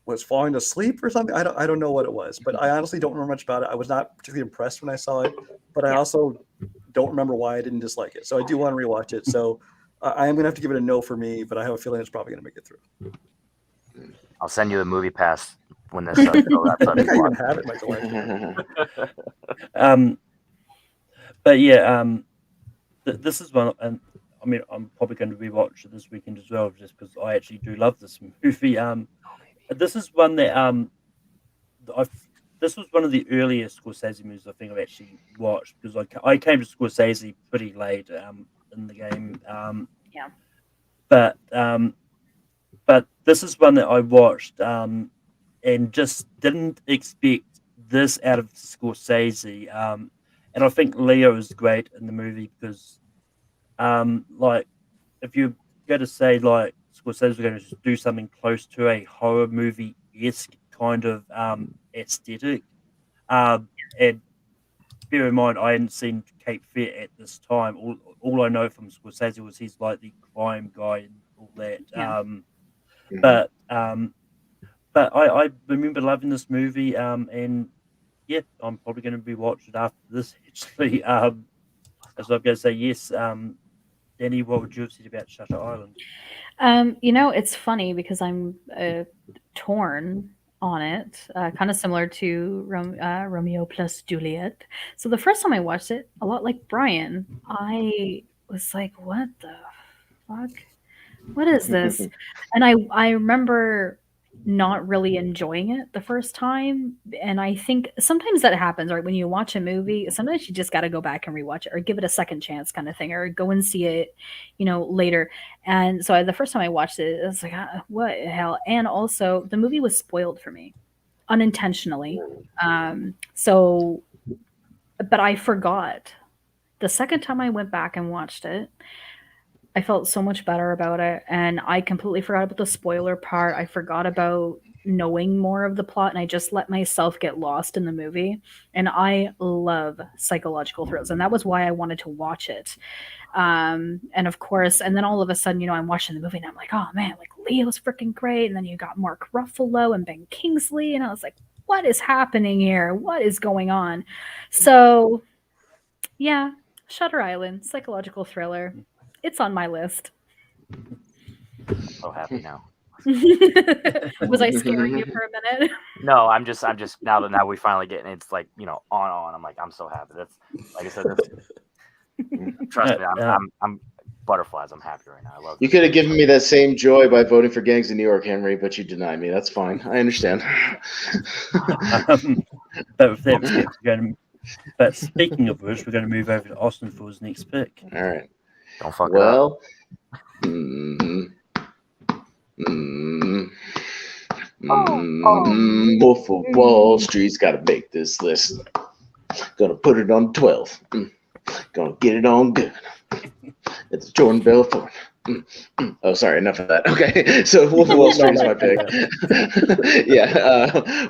was falling asleep or something. I don't know what it was, but I honestly don't remember much about it. I was not particularly impressed when I saw it, but I also don't remember why I didn't dislike it. So I do want to rewatch it. So I am going to have to give it a no for me, but I have a feeling it's probably going to make it through. I'll send you the movie pass when this wraps up. I think I even have it, Michael. But yeah, this is one, and I mean, I'm probably going to rewatch it this weekend as well, just because I actually do love this movie. This is one that this was one of the earliest Scorsese movies I think I've actually watched, because I came to Scorsese pretty late in the game. But this is one that I watched and just didn't expect this out of Scorsese. And I think Leo is great in the movie because, like, if you're going to say, like, Scorsese is going to do something close to a horror movie-esque kind of aesthetic. And bear in mind, I hadn't seen Cape Fear at this time. All I know from Scorsese was he's like the crime guy and all that. But I remember loving this movie, and yeah, I'm probably going to be watching it after this, actually. So I'm going to say yes. Danny, what would you have said about Shutter Island? It's funny because I'm torn on it, kind of similar to Romeo plus Juliet. So the first time I watched it, a lot like Brian, I was like, what the fuck? What is this? And I remember not really enjoying it the first time. And I think sometimes that happens, right? When you watch a movie, sometimes you just got to go back and rewatch it or give it a second chance kind of thing, or go and see it, later. And so the first time I watched it, I was like, what the hell? And also the movie was spoiled for me unintentionally. But I forgot. The second time I went back and watched it, I felt so much better about it, and I completely forgot about the spoiler part. I forgot about knowing more of the plot, and I just let myself get lost in the movie. And I love psychological thrillers, and that was why I wanted to watch it. And of course, and then all of a sudden, I'm watching the movie, and I'm like, oh man, like Leo's freaking great, and then you got Mark Ruffalo and Ben Kingsley, and I was like, what is happening here? What is going on? So, yeah, Shutter Island, psychological thriller. It's on my list. So happy now. Was I scaring you for a minute? No, I'm just now we finally getting it's like, on. I'm like, I'm so happy. That's like I said, trust me, butterflies. I'm happy right now. I love. You could have given me that same joy by voting for Gangs of New York, Henry, but you denied me. That's fine. I understand. But speaking of which, we're going to move over to Austin for his next pick. All right. Don't fuck Well, Wolf of Wall Street's got to make this list. Gonna put it on 12. Gonna get it on good. It's Jordan Belfort. Oh, sorry, enough of that. Okay, so Wolf of Wall Street's my pick.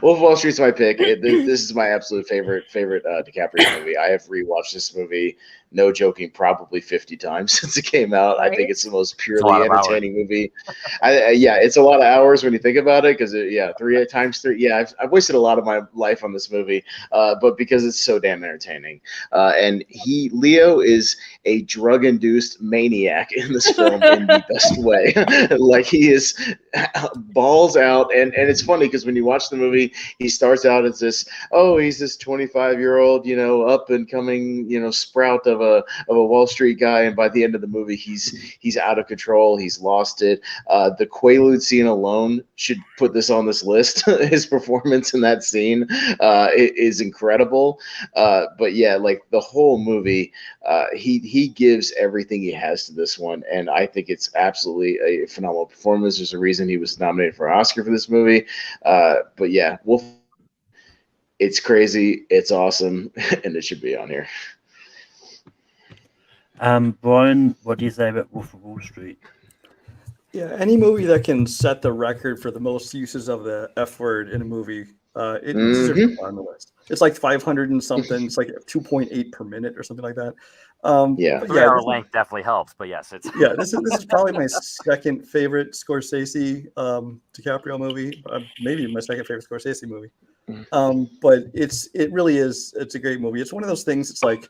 Wolf of Wall Street's my pick. This is my absolute favorite Dicaprio movie. I have rewatched this movie, no joking, probably 50 times since it came out. I think it's the most purely entertaining movie. It's a lot of hours when you think about it, because 3 times 3. Yeah, I've wasted a lot of my life on this movie, but because it's so damn entertaining. And Leo is a drug-induced maniac in this film in the best way. Like, he is balls out, and it's funny because when you watch the movie, he starts out as this, he's this 25-year-old, up and coming, sprout of a Wall Street guy, and by the end of the movie, he's out of control. He's lost it. The Quaalude scene alone should put this on this list. His performance in that scene is incredible. But yeah, like the whole movie, he gives everything he has to this one, and I think it's absolutely a phenomenal performance. There's a reason he was nominated for an Oscar for this movie. But yeah, Wolf, it's crazy, it's awesome, and it should be on here. Brian, what do you say about Wolf of Wall Street? Yeah, any movie that can set the record for the most uses of the F word in a movie, it deserves to be on the list. It's like 500 and something. It's like 2.8 per minute or something like that. Our length definitely helps, but yes, it's this is probably my second favorite Scorsese DiCaprio movie, maybe my second favorite Scorsese movie. But it's a great movie. It's one of those things. It's like,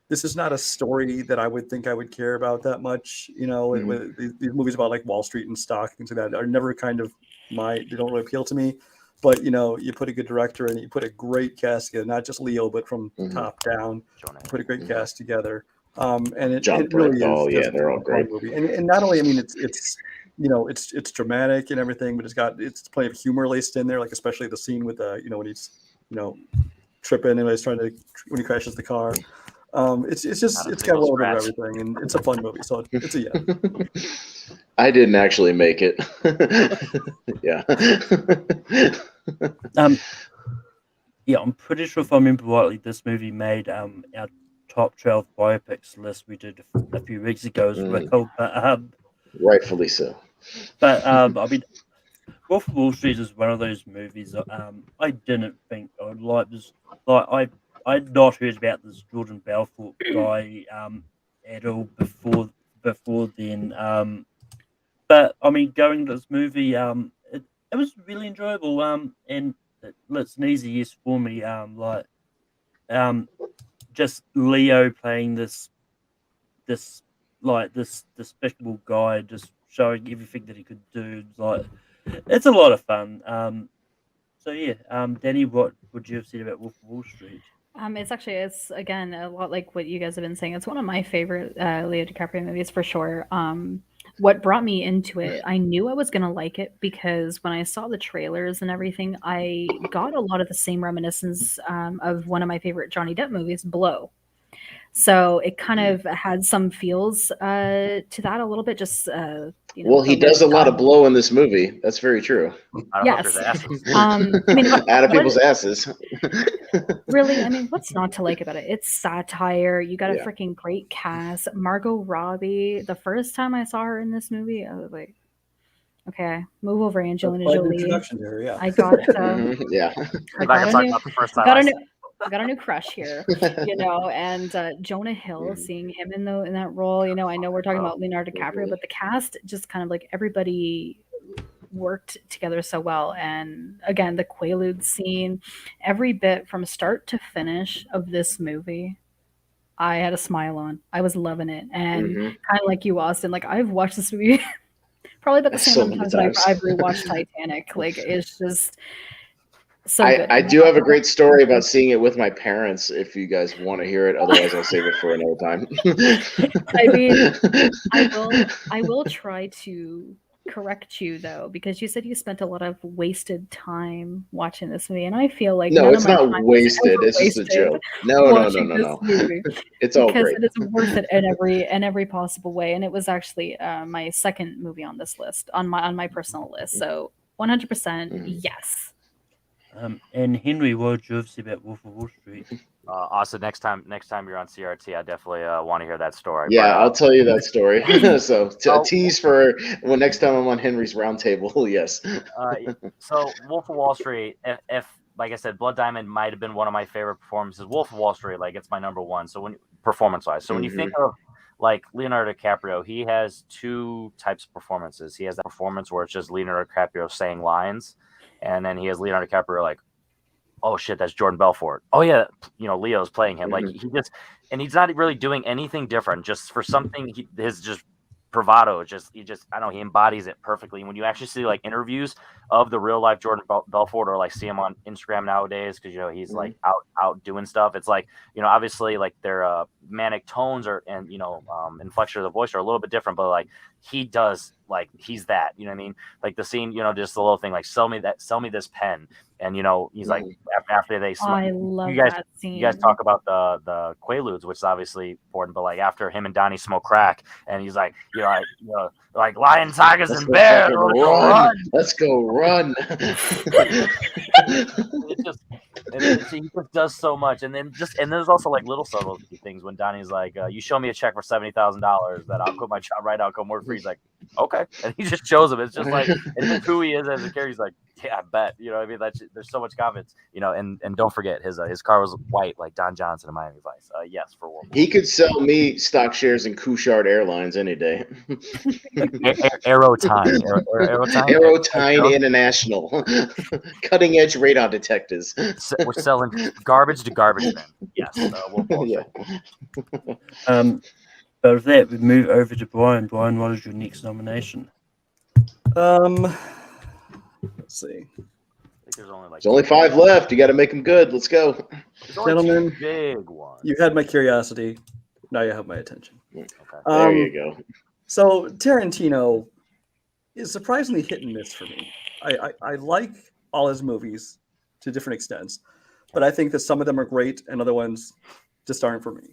this is not a story that I would think I would care about that much. With these movies about like Wall Street and stock, things like that, are never they don't really appeal to me. But you put a good director and you put a great cast together, not just Leo, but from top down. Put a great cast together, and it really is. They're all great. Movie. And not only, it's dramatic and everything, but it's plenty of humor laced in there, like especially the scene with when he's tripping and when he crashes the car. It's got a little bit of everything, and it's a fun movie. So it's a yeah. I didn't actually make it. Yeah. I'm pretty sure if I remember rightly, this movie made our top 12 biopics list we did a few weeks ago as well. But, rightfully so. But Wolf of Wall Street is one of those movies that I didn't think I would like. I'd not heard about this Jordan Belfort guy at all before then. But I mean, going to this movie, it was really enjoyable. And it's an easy yes for me. Just Leo playing this despicable guy, just showing everything that he could do. It's a lot of fun. Danny, what would you have said about Wolf of Wall Street? It's again a lot like what you guys have been saying. It's one of my favorite Leo DiCaprio movies for sure. What brought me into it, I knew I was gonna like it because when I saw the trailers and everything, I got a lot of the same reminiscence of one of my favorite Johnny Depp movies, Blow. So it kind of had some feels to that a little bit. Just well, he does a lot of blow in this movie. That's very true. Yes. Out of people's asses. Really, I mean, what's not to like about it? It's satire. You got a freaking great cast. Margot Robbie. The first time I saw her in this movie, I was like, okay, move over, Angelina Jolie. I got I got a new crush here, and Jonah Hill, seeing him in that role, I know we're talking about Leonardo DiCaprio, but the cast just kind of like everybody worked together so well. And again, the Quaalude scene, every bit from start to finish of this movie, I had a smile on. I was loving it. And kind of like you, Austin, like I've watched this movie probably about the same amount of times I've rewatched Titanic. Like it's just So good. I do have a great story about seeing it with my parents. If you guys want to hear it, otherwise I'll save it for another time. I mean, I will try to correct you though, because you said you spent a lot of wasted time watching this movie, and I feel like No, none it's of my not time wasted. was It's just a wasted joke. No. watching this movie. It's all Because great. it is worth it in every possible way, and it was actually my second movie on this list, on my personal list. So 100% yes. And Henry, what did you have to say about Wolf of Wall Street? Also, next time you're on CRT, I definitely want to hear that story. Yeah, But, I'll tell you that story. So Oh. a tease for when next time I'm on Henry's roundtable. Yes. So Wolf of Wall Street, if like I said, Blood Diamond might have been one of my favorite performances. Wolf of Wall Street, like it's my number one. So when performance-wise, so when you think of like Leonardo DiCaprio, he has two types of performances. He has that performance where it's just Leonardo DiCaprio saying lines, and then he has Leonardo DiCaprio like, oh shit, that's Jordan Belfort. Oh yeah, Leo's playing him. Like he's not really doing anything different. Just for something, his just bravado. He embodies it perfectly. And when you actually see like interviews of the real life Jordan Belfort, or like see him on Instagram nowadays, because he's like out doing stuff. It's like obviously like their manic tones and inflection of the voice are a little bit different, but like he does, like he's that, you know what I mean? Like the scene, just the little thing, like sell me this pen, and he's like after they I love that scene. You guys talk about the Quaaludes, which is obviously important, but like after him and Donnie smoke crack, and he's like like lion, tigers, and bears, let's go run. He just does so much, and there's also like little subtle things when Donnie's like, you show me a check for $70,000 that I'll quit my job right now, come work for you. He's like, okay, and he just shows him. It's just like it's just who he is as a character. He's like, yeah, I bet. What I mean? There's so much confidence. And don't forget his car was white like Don Johnson in Miami Vice. Yes, for Wolf. He could sell me stock shares in Couchard Airlines any day. Aerotime International, cutting edge radar detectives. We're selling garbage to garbage men. Yes. But with that, we move over to Brian. Brian, what is your next nomination? Let's see. There's only 5 left. You got to make them good. Let's go, gentlemen. Big one. You had my curiosity. Now you have my attention. Okay. There you go. So Tarantino is surprisingly hit and miss for me. I like all his movies to different extents, but I think that some of them are great and other ones just aren't for me.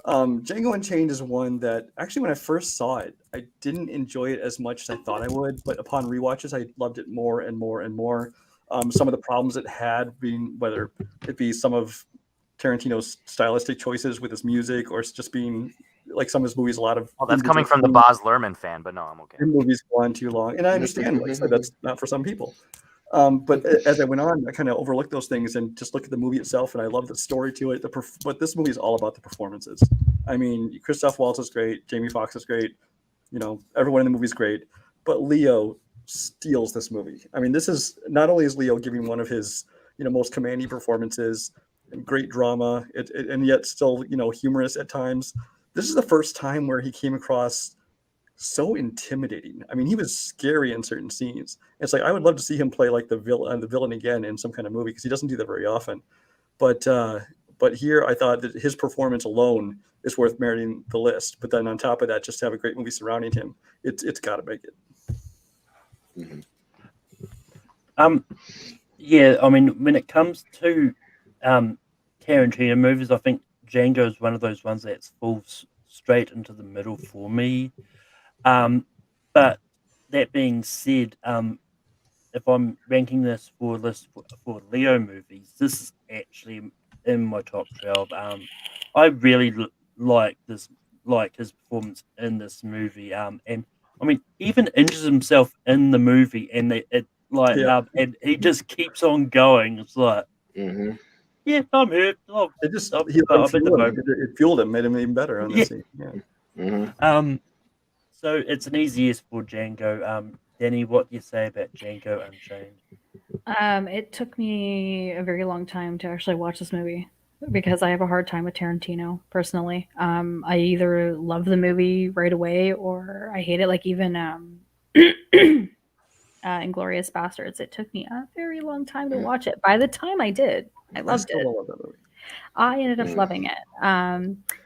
Django Unchained is one that actually, when I first saw it, I didn't enjoy it as much as I thought I would, but upon rewatches, I loved it more and more and more. Some of the problems it had being, whether it be some of Tarantino's stylistic choices with his music, or just being like some of his movies, a lot of. Well, that's coming from the Baz Luhrmann fan, but no, I'm okay. The movies go on too long, and I understand like, so that's not for some people. But as I went on, I kind of overlooked those things and just look at the movie itself, and I love the story to it. But this movie is all about the performances. I mean, Christoph Waltz is great, Jamie Foxx is great, everyone in the movie is great, but Leo steals this movie. I mean, this is not only is Leo giving one of his most commanding performances, and great drama, and yet still humorous at times. This is the first time where he came across so intimidating. I mean, he was scary in certain scenes. It's like I would love to see him play like the villain again in some kind of movie, because he doesn't do that very often. But here I thought that his performance alone is worth meriting the list. But then on top of that, just to have a great movie surrounding him, it's got to make it. Yeah, I mean, when it comes to Tarantino movies, I think Django is one of those ones that falls straight into the middle for me. But that being said, if I'm ranking this for a list for Leo movies, this is actually in my top 12. I really like his performance in this movie. And I mean, even injures himself in the movie, and and he just keeps on going. It's like, yeah, I'm hurt. It fueled him, made him even better on this scene. Yeah. So it's an easy yes for Django. Danny, what do you say about Django Unchained? It took me a very long time to actually watch this movie, because I have a hard time with Tarantino personally. I either love the movie right away or I hate it. Like even Inglourious Bastards. It took me a very long time to watch it. By the time I did, I loved it. love that movie. I ended up loving it.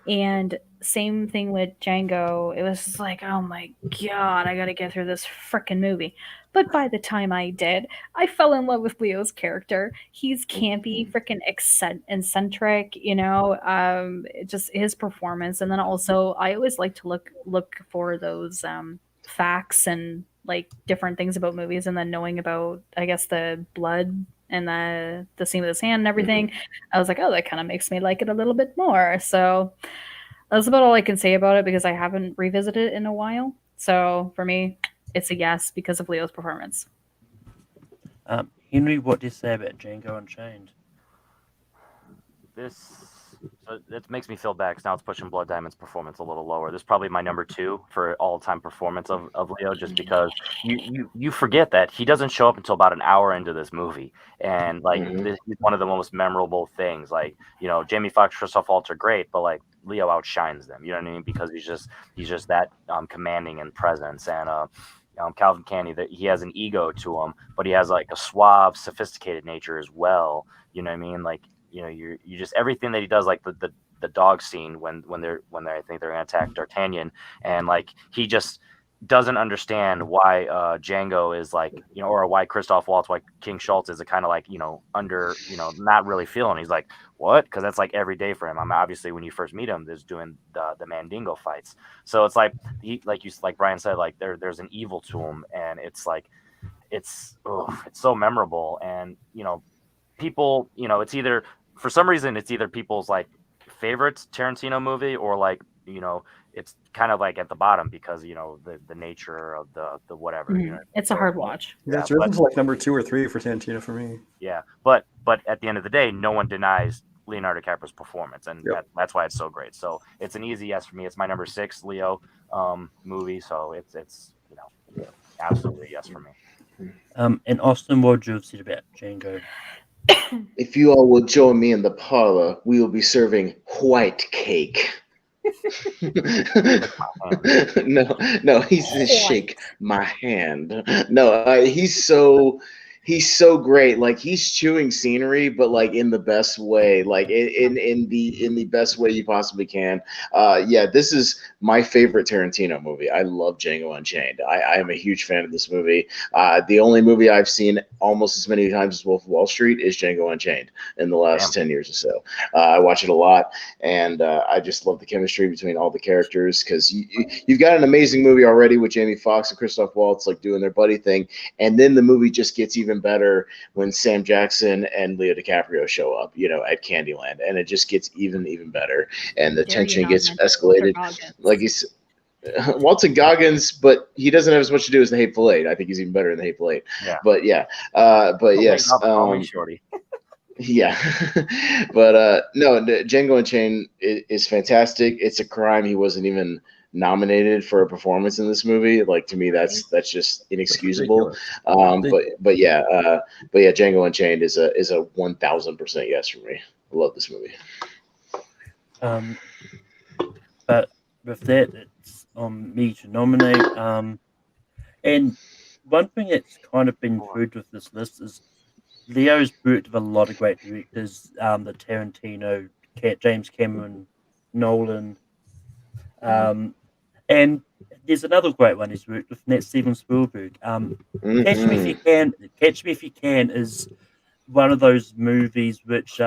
And same thing with Django. It was just like, oh my god, I gotta get through this freaking movie. But by the time I did, I fell in love with Leo's character. He's campy, freaking eccentric, just his performance. And then also, I always like to look for those facts and like different things about movies, and then knowing about, I guess, the blood and the scene with his hand and everything. I was like, oh, that kind of makes me like it a little bit more. So that's about all I can say about it because I haven't revisited it in a while. So for me, it's a yes because of Leo's performance. Henry, what do you say about Django Unchained? It makes me feel bad because now it's pushing Blood Diamond's performance a little lower. This is probably my number 2 for all-time performance of Leo, just because you forget that he doesn't show up until about an hour into this movie, and like this is one of the most memorable things. Like, Jamie Foxx, Christoph Waltz are great, but like Leo outshines them. You know what I mean? Because he's just that commanding in presence, and Calvin Candy, that he has an ego to him, but he has like a suave, sophisticated nature as well. You know what I mean? Like, you just everything that he does, like the dog scene when I think they're gonna attack D'Artagnan, and like he just doesn't understand why Django is like, or why Christoph Waltz, why King Schultz is a kind of like, under, not really feeling. He's like, what? Because that's like every day for him. Obviously when you first meet him, there's doing the Mandingo fights. So it's like like Brian said, like there's an evil to him, and it's like it's so memorable. And people, it's either, for some reason, it's either people's like favorite Tarantino movie, or like, it's kind of like at the bottom because the nature of the whatever. It's a hard watch. Yeah, it's risen to like number 2 or 3 for Tarantino for me. Yeah, but at the end of the day, no one denies Leonardo DiCaprio's performance, and that's why it's so great. So it's an easy yes for me. It's my number 6 Leo movie, so it's absolutely yes for me. And Austin, what would you have said about Django? If you all will join me in the parlor, we will be serving white cake. No, he says shake my hand. No, he's so great. Like, he's chewing scenery, but like in the best way, like in the best way you possibly can. This is my favorite Tarantino movie. I love Django Unchained. I am a huge fan of this movie. The only movie I've seen almost as many times as Wolf of Wall Street is Django Unchained in the last 10 years or so. I watch it a lot, and I just love the chemistry between all the characters, because you've got an amazing movie already with Jamie Foxx and Christoph Waltz like doing their buddy thing, and then the movie just gets even better when Sam Jackson and Leo DiCaprio show up, at Candyland, and it just gets even better, and the tension gets escalated. Like he's Walton Goggins, but he doesn't have as much to do as the Hateful Eight. I think he's even better in the Hateful Eight. Yeah. But yes. Shorty. Yeah. But no, Django Unchained is fantastic. It's a crime he wasn't even nominated for a performance in this movie. Like, to me, that's just inexcusable. But yeah, Django Unchained is a 1000% yes for me. I love this movie. But with that, it's on me to nominate. And one thing that's kind of been proved with this list is Leo's worked with a lot of great directors, the Tarantino, James Cameron, Nolan, and there's another great one he's worked with, and that's Steven Spielberg. Catch Me If You Can. Catch Me If You Can is one of those movies which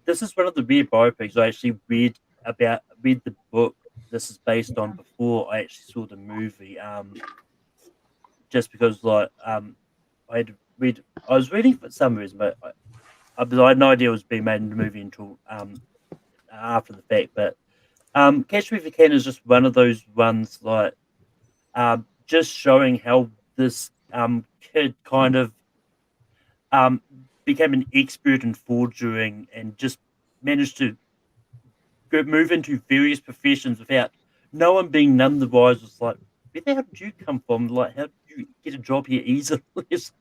this is one of the rare biopics I actually read the book this is based on before I actually saw the movie. Just because I was reading for some reason, but I had no idea it was being made in the movie until after the fact. But Catch Me If You Can is just one of those ones, like just showing how this kid kind of became an expert in forging and just managed to move into various professions without no one being none the wiser. It's like, where the hell did you come from? Like, how did you get a job here easily? But it's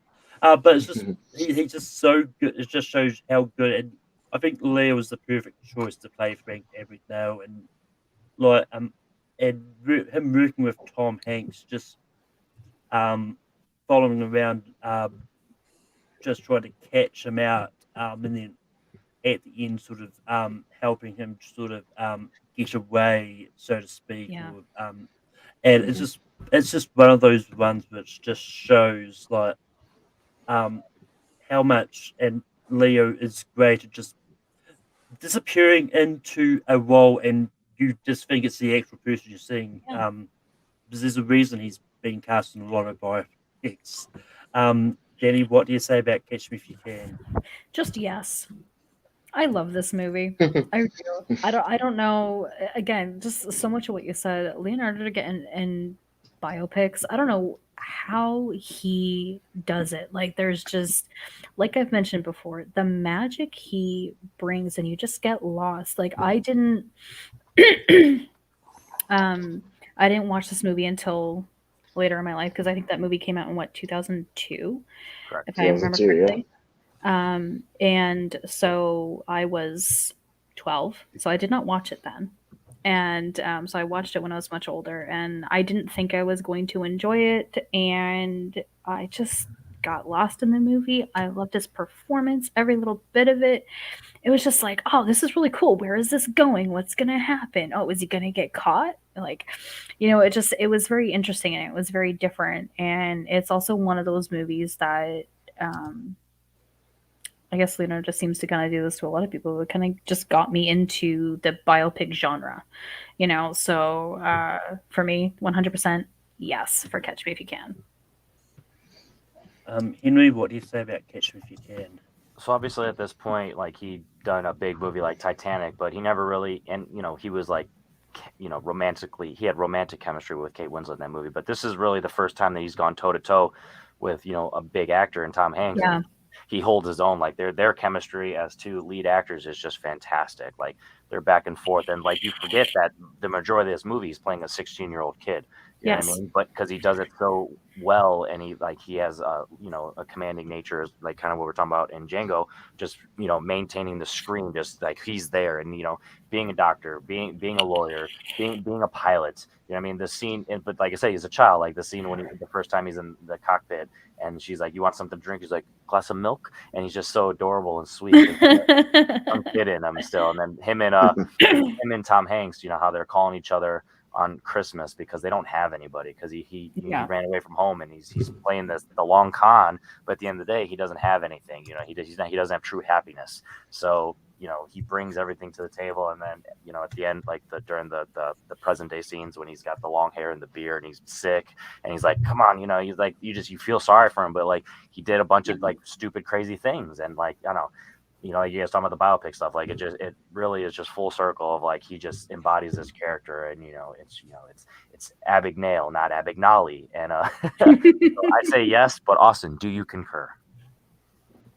just he's just so good. It just shows how good. And I think Leo was the perfect choice to play Frank Abagnale, and him working with Tom Hanks just following him around, just trying to catch him out, and then at the end, sort of helping him sort of get away, so to speak. Yeah. Or, and it's just one of those ones which just shows like how much and Leo is great at just disappearing into a role, and you just think it's the actual person you're seeing. Yeah. Because there's a reason he's been cast in a lot of biopics. Jenny, what do you say about Catch Me If You Can? Just yes. I love this movie. I do. I don't know. Again, just so much of what you said. Leonardo to get in biopics. I don't know how he does it. Like there's just, like I've mentioned before, the magic he brings, and you just get lost. Like I didn't watch this movie until later in my life, because I think that movie came out in 2002, Correct. if I remember correctly. Yeah. And so I was 12, so I did not watch it then. And so I watched it when I was much older, and I didn't think I was going to enjoy it, and I just got lost in the movie. I loved his performance, every little bit of it. It was just like, oh, this is really cool. Where is this going? What's going to happen? Oh, is he going to get caught? Like, it was very interesting, and it was very different. And it's also one of those movies that, I guess Leonardo just seems to kind of do this to a lot of people. It kind of just got me into the biopic genre, So for me, 100% yes for Catch Me If You Can. Henry, what do you say about Catch Me If You Can? So obviously at this point, like he'd done a big movie like Titanic, but he never really, and he was like, romantically, he had romantic chemistry with Kate Winslet in that movie. But this is really the first time that he's gone toe to toe with, a big actor in Tom Hanks. Yeah. He holds his own. Like their chemistry as two lead actors is just fantastic. Like they're back and forth, and like you forget that the majority of this movie is playing a 16-year-old kid. You know what I mean? But because he does it so well, and he has a commanding nature, like kind of what we're talking about in Django, just maintaining the screen, just like he's there, and being a doctor, being a lawyer, being a pilot. You know what I mean? The scene, but like I say, he's a child. Like the scene when the first time he's in the cockpit, and she's like, "You want something to drink?" He's like, "Glass of milk," and he's just so adorable and sweet. Young kid in him still, and then him and Tom Hanks, how they're calling each other on Christmas because they don't have anybody, because he ran away from home, and he's playing the long con, but at the end of the day he doesn't have anything. He doesn't have true happiness. So he brings everything to the table, and then at the end, like during the present day scenes when he's got the long hair and the beard and he's sick, and he's like, come on, he's like, you feel sorry for him, but like he did a bunch of like stupid crazy things, and like I don't know. You guys talking about the biopic stuff, like it really is just full circle of like he just embodies this character, and it's Abignale, not Abignale, and so I say yes, but Austin, do you concur?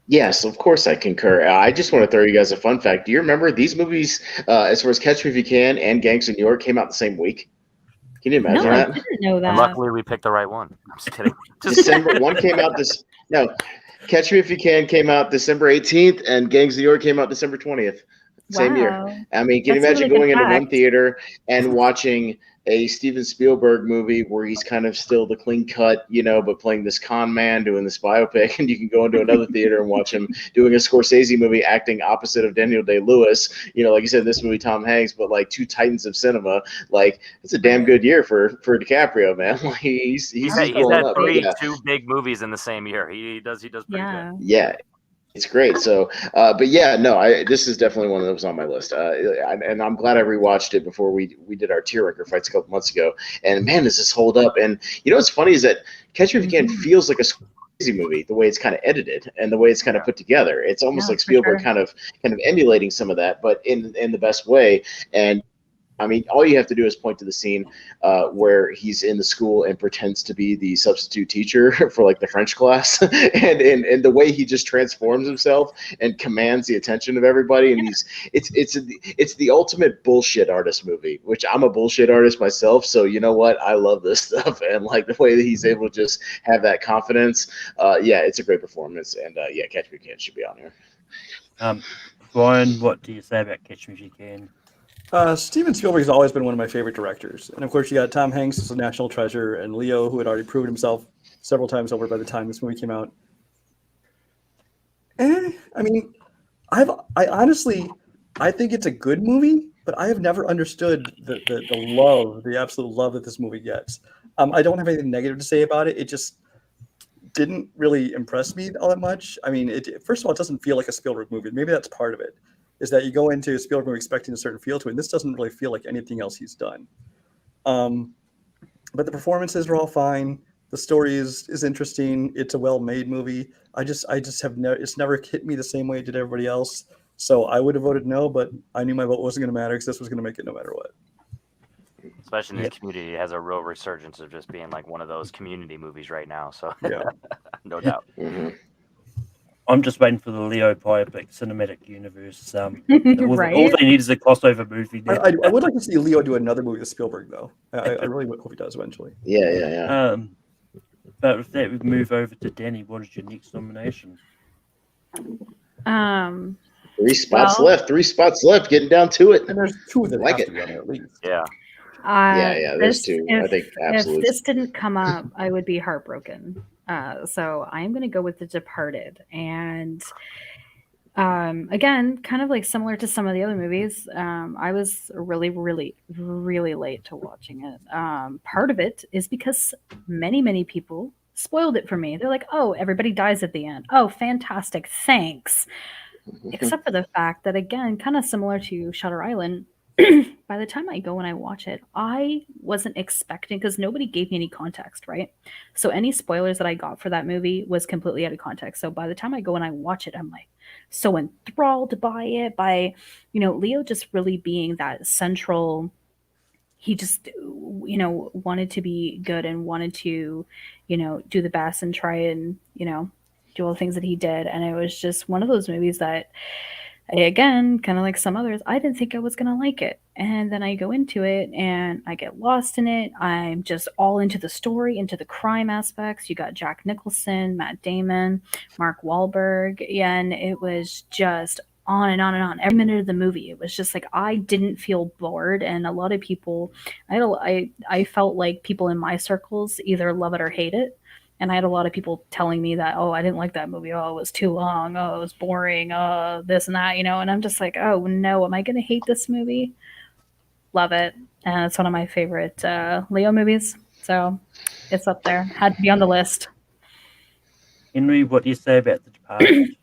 Yes, of course I concur. I just want to throw you guys a fun fact. Do you remember these movies, as far as Catch Me If You Can and Gangs of New York, came out the same week? Can you imagine that? I didn't know that. And luckily, we picked the right one. I'm just kidding. December one came out Catch Me If You Can came out December 18th, and Gangs of New York came out December 20th. Same year. I mean, can you imagine going into one theater and watching a Steven Spielberg movie where he's kind of still the clean cut, but playing this con man doing this biopic, and you can go into another theater and watch him doing a Scorsese movie acting opposite of Daniel Day-Lewis, like you said, this movie Tom Hanks, but like two titans of cinema. Like it's a damn good year for DiCaprio, man. Like he's had two big movies in the same year. He does pretty good. Yeah. It's great. So, but yeah, no, this is definitely one that was on my list. And I'm glad I rewatched it before we did our tier ranker fights a couple months ago. And man, does this hold up? And what's funny is that Catch Me If You Can feels like a Scorsese movie, the way it's kind of edited and the way it's kind of put together. It's almost like Spielberg kind of emulating some of that, but in the best way. And I mean, all you have to do is point to the scene where he's in the school and pretends to be the substitute teacher for like the French class, and the way he just transforms himself and commands the attention of everybody. And it's the ultimate bullshit artist movie, which I'm a bullshit artist myself. So you know what? I love this stuff, and like the way that he's able to just have that confidence. Yeah, it's a great performance, and yeah, Catch Me If You Can should be on here. Brian, what do you say about Catch Me If You Can? Steven Spielberg has always been one of my favorite directors. And of course, you got Tom Hanks as a national treasure, and Leo, who had already proven himself several times over by the time this movie came out. I mean, I honestly think it's a good movie, but I have never understood the absolute love that this movie gets. I don't have anything negative to say about it. It just didn't really impress me all that much. I mean, first of all, it doesn't feel like a Spielberg movie. Maybe that's part of it, is that you go into a Spielberg movie expecting a certain feel to it, and this doesn't really feel like anything else he's done. But the performances are all fine. The story is interesting. It's a well-made movie. I just have it's never hit me the same way it did everybody else. So I would have voted no, but I knew my vote wasn't going to matter because this was going to make it no matter what. Especially in this community, it has a real resurgence of just being like one of those community movies right now. So Yeah. no doubt. Mm-hmm. I'm just waiting for the Leo biopic cinematic universe. Right. All they need is a crossover movie. Now. I would like to see Leo do another movie with Spielberg, though. I really hope he does eventually. Yeah. But with that, we move over to Danny. What is your next nomination? Three spots left. Getting down to it. And there's two that Like have it. to be on there at least. Yeah. There's two. I think absolutely. If this didn't come up, I would be heartbroken. So I am going to go with The Departed. And again, kind of like similar to some of the other movies, I was really, really, really late to watching it. Part of it is because many people spoiled it for me. They're like, oh, everybody dies at the end. Oh, fantastic. Thanks. Except for the fact that, again, kind of similar to Shutter Island, by the time I go and I watch it, I wasn't expecting, because nobody gave me any context, right? So any spoilers that I got for that movie was completely out of context. So by the time I go and I watch it, I'm like so enthralled by it, by, Leo just really being that central. He just, wanted to be good and wanted to, do the best and try and, do all the things that he did. And it was just one of those movies that, again, kind of like some others, I didn't think I was going to like it. And then I go into it and I get lost in it. I'm just all into the story, into the crime aspects. You got Jack Nicholson, Matt Damon, Mark Wahlberg. And it was just on and on and on. Every minute of the movie, it was just like, I didn't feel bored. And a lot of people, I felt like people in my circles either love it or hate it. And I had a lot of people telling me that, oh, I didn't like that movie. Oh, it was too long. Oh, it was boring. Oh, this and that, And I'm just like, oh, no, am I going to hate this movie? Love it. And it's one of my favorite Leo movies. So it's up there. Had to be on the list. Henry, what do you say about The Departed?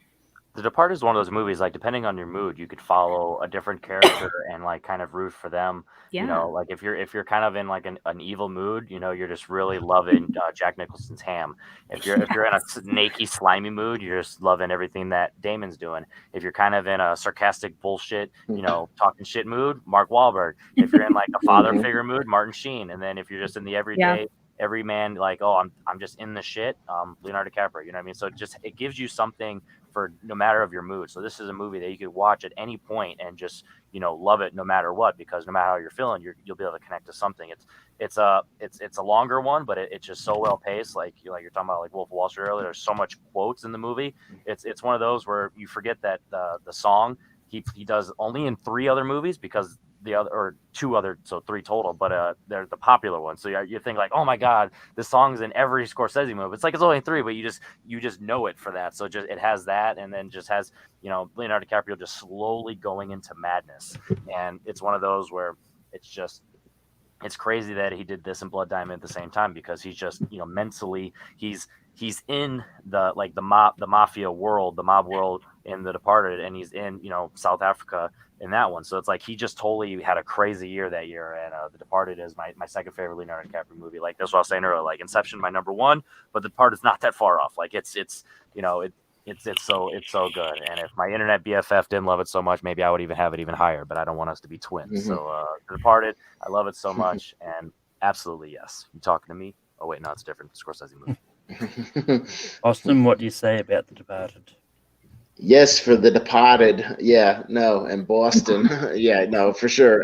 The Departed is one of those movies, like, depending on your mood, you could follow a different character and like kind of root for them. Yeah. Like if you're kind of in like an evil mood, you're just really loving Jack Nicholson's Ham. If you're in a snaky, slimy mood, you're just loving everything that Damon's doing. If you're kind of in a sarcastic bullshit, talking shit mood, Mark Wahlberg. If you're in like a father figure mood, Martin Sheen. And then if you're just in the everyday, every man, like, oh, I'm just in the shit, Leonardo DiCaprio. You know what I mean? So it gives you something for no matter of your mood. So this is a movie that you could watch at any point and just love it no matter what, because no matter how you're feeling, you'll be able to connect to something. It's a longer one, but it's just so well paced. Like you're talking about like Wolf of Wall Street earlier. There's so much quotes in the movie. It's one of those where you forget that the song he does only in 3 other movies, because the other, or 2 other, so 3 total, but they're the popular ones. So you think like, oh my god, this song's in every Scorsese movie. It's like it's only 3, but you just know it for that. So just it has that, and then just has Leonardo DiCaprio just slowly going into madness. And it's one of those where it's crazy that he did this and Blood Diamond at the same time, because he's just mentally he's in the mafia world, the mob world in The Departed, and he's in South Africa in that one. So it's like he just totally had a crazy year that year. And The Departed is my second favorite Leonardo DiCaprio movie. Like that's what I was saying earlier. Like Inception, my number 1, but The Departed is not that far off. Like it's so good. And if my internet BFF didn't love it so much, maybe I would even have it even higher. But I don't want us to be twins. Mm-hmm. So The Departed, I love it so much, and absolutely yes. You talking to me? Oh wait, no, it's a different Scorsese movie. Austin, what do you say about The Departed? Yes, for The Departed. Yeah, no, and Boston. Yeah, no, for sure.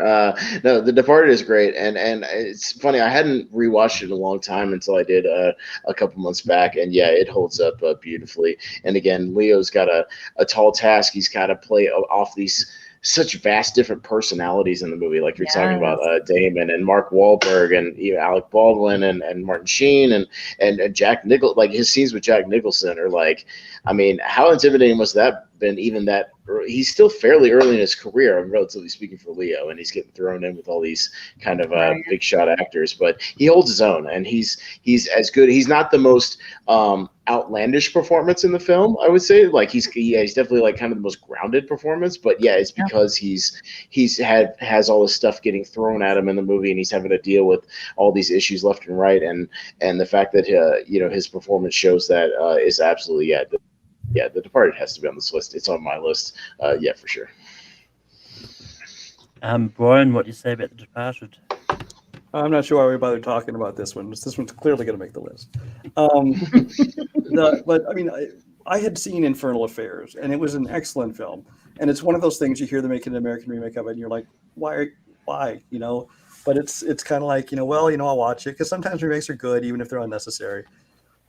No, The Departed is great, and it's funny. I hadn't rewatched it in a long time until I did a couple months back, and yeah, it holds up beautifully. And again, Leo's got a tall task. He's got to play off these such vast different personalities in the movie. Like you're talking about Damon and Mark Wahlberg and Alec Baldwin and Martin Sheen and Jack Nicholson. Like his scenes with Jack Nicholson are like, I mean, how intimidating must that been? Even that he's still fairly early in his career, relatively speaking, for Leo, and he's getting thrown in with all these kind of big shot actors. But he holds his own, and he's as good. He's not the most outlandish performance in the film, I would say. Like he's definitely like kind of the most grounded performance. But yeah, it's because has all this stuff getting thrown at him in the movie, and he's having to deal with all these issues left and right, and the fact that his performance shows that is absolutely The Departed has to be on this list. It's on my list. For sure. Brian, what do you say about The Departed? I'm not sure why we bother talking about this one. This one's clearly going to make the list. But I mean, I had seen Infernal Affairs, and it was an excellent film. And it's one of those things you hear them making an American remake of it, and you're like, why? But it's kind of like, I'll watch it, because sometimes remakes are good, even if they're unnecessary.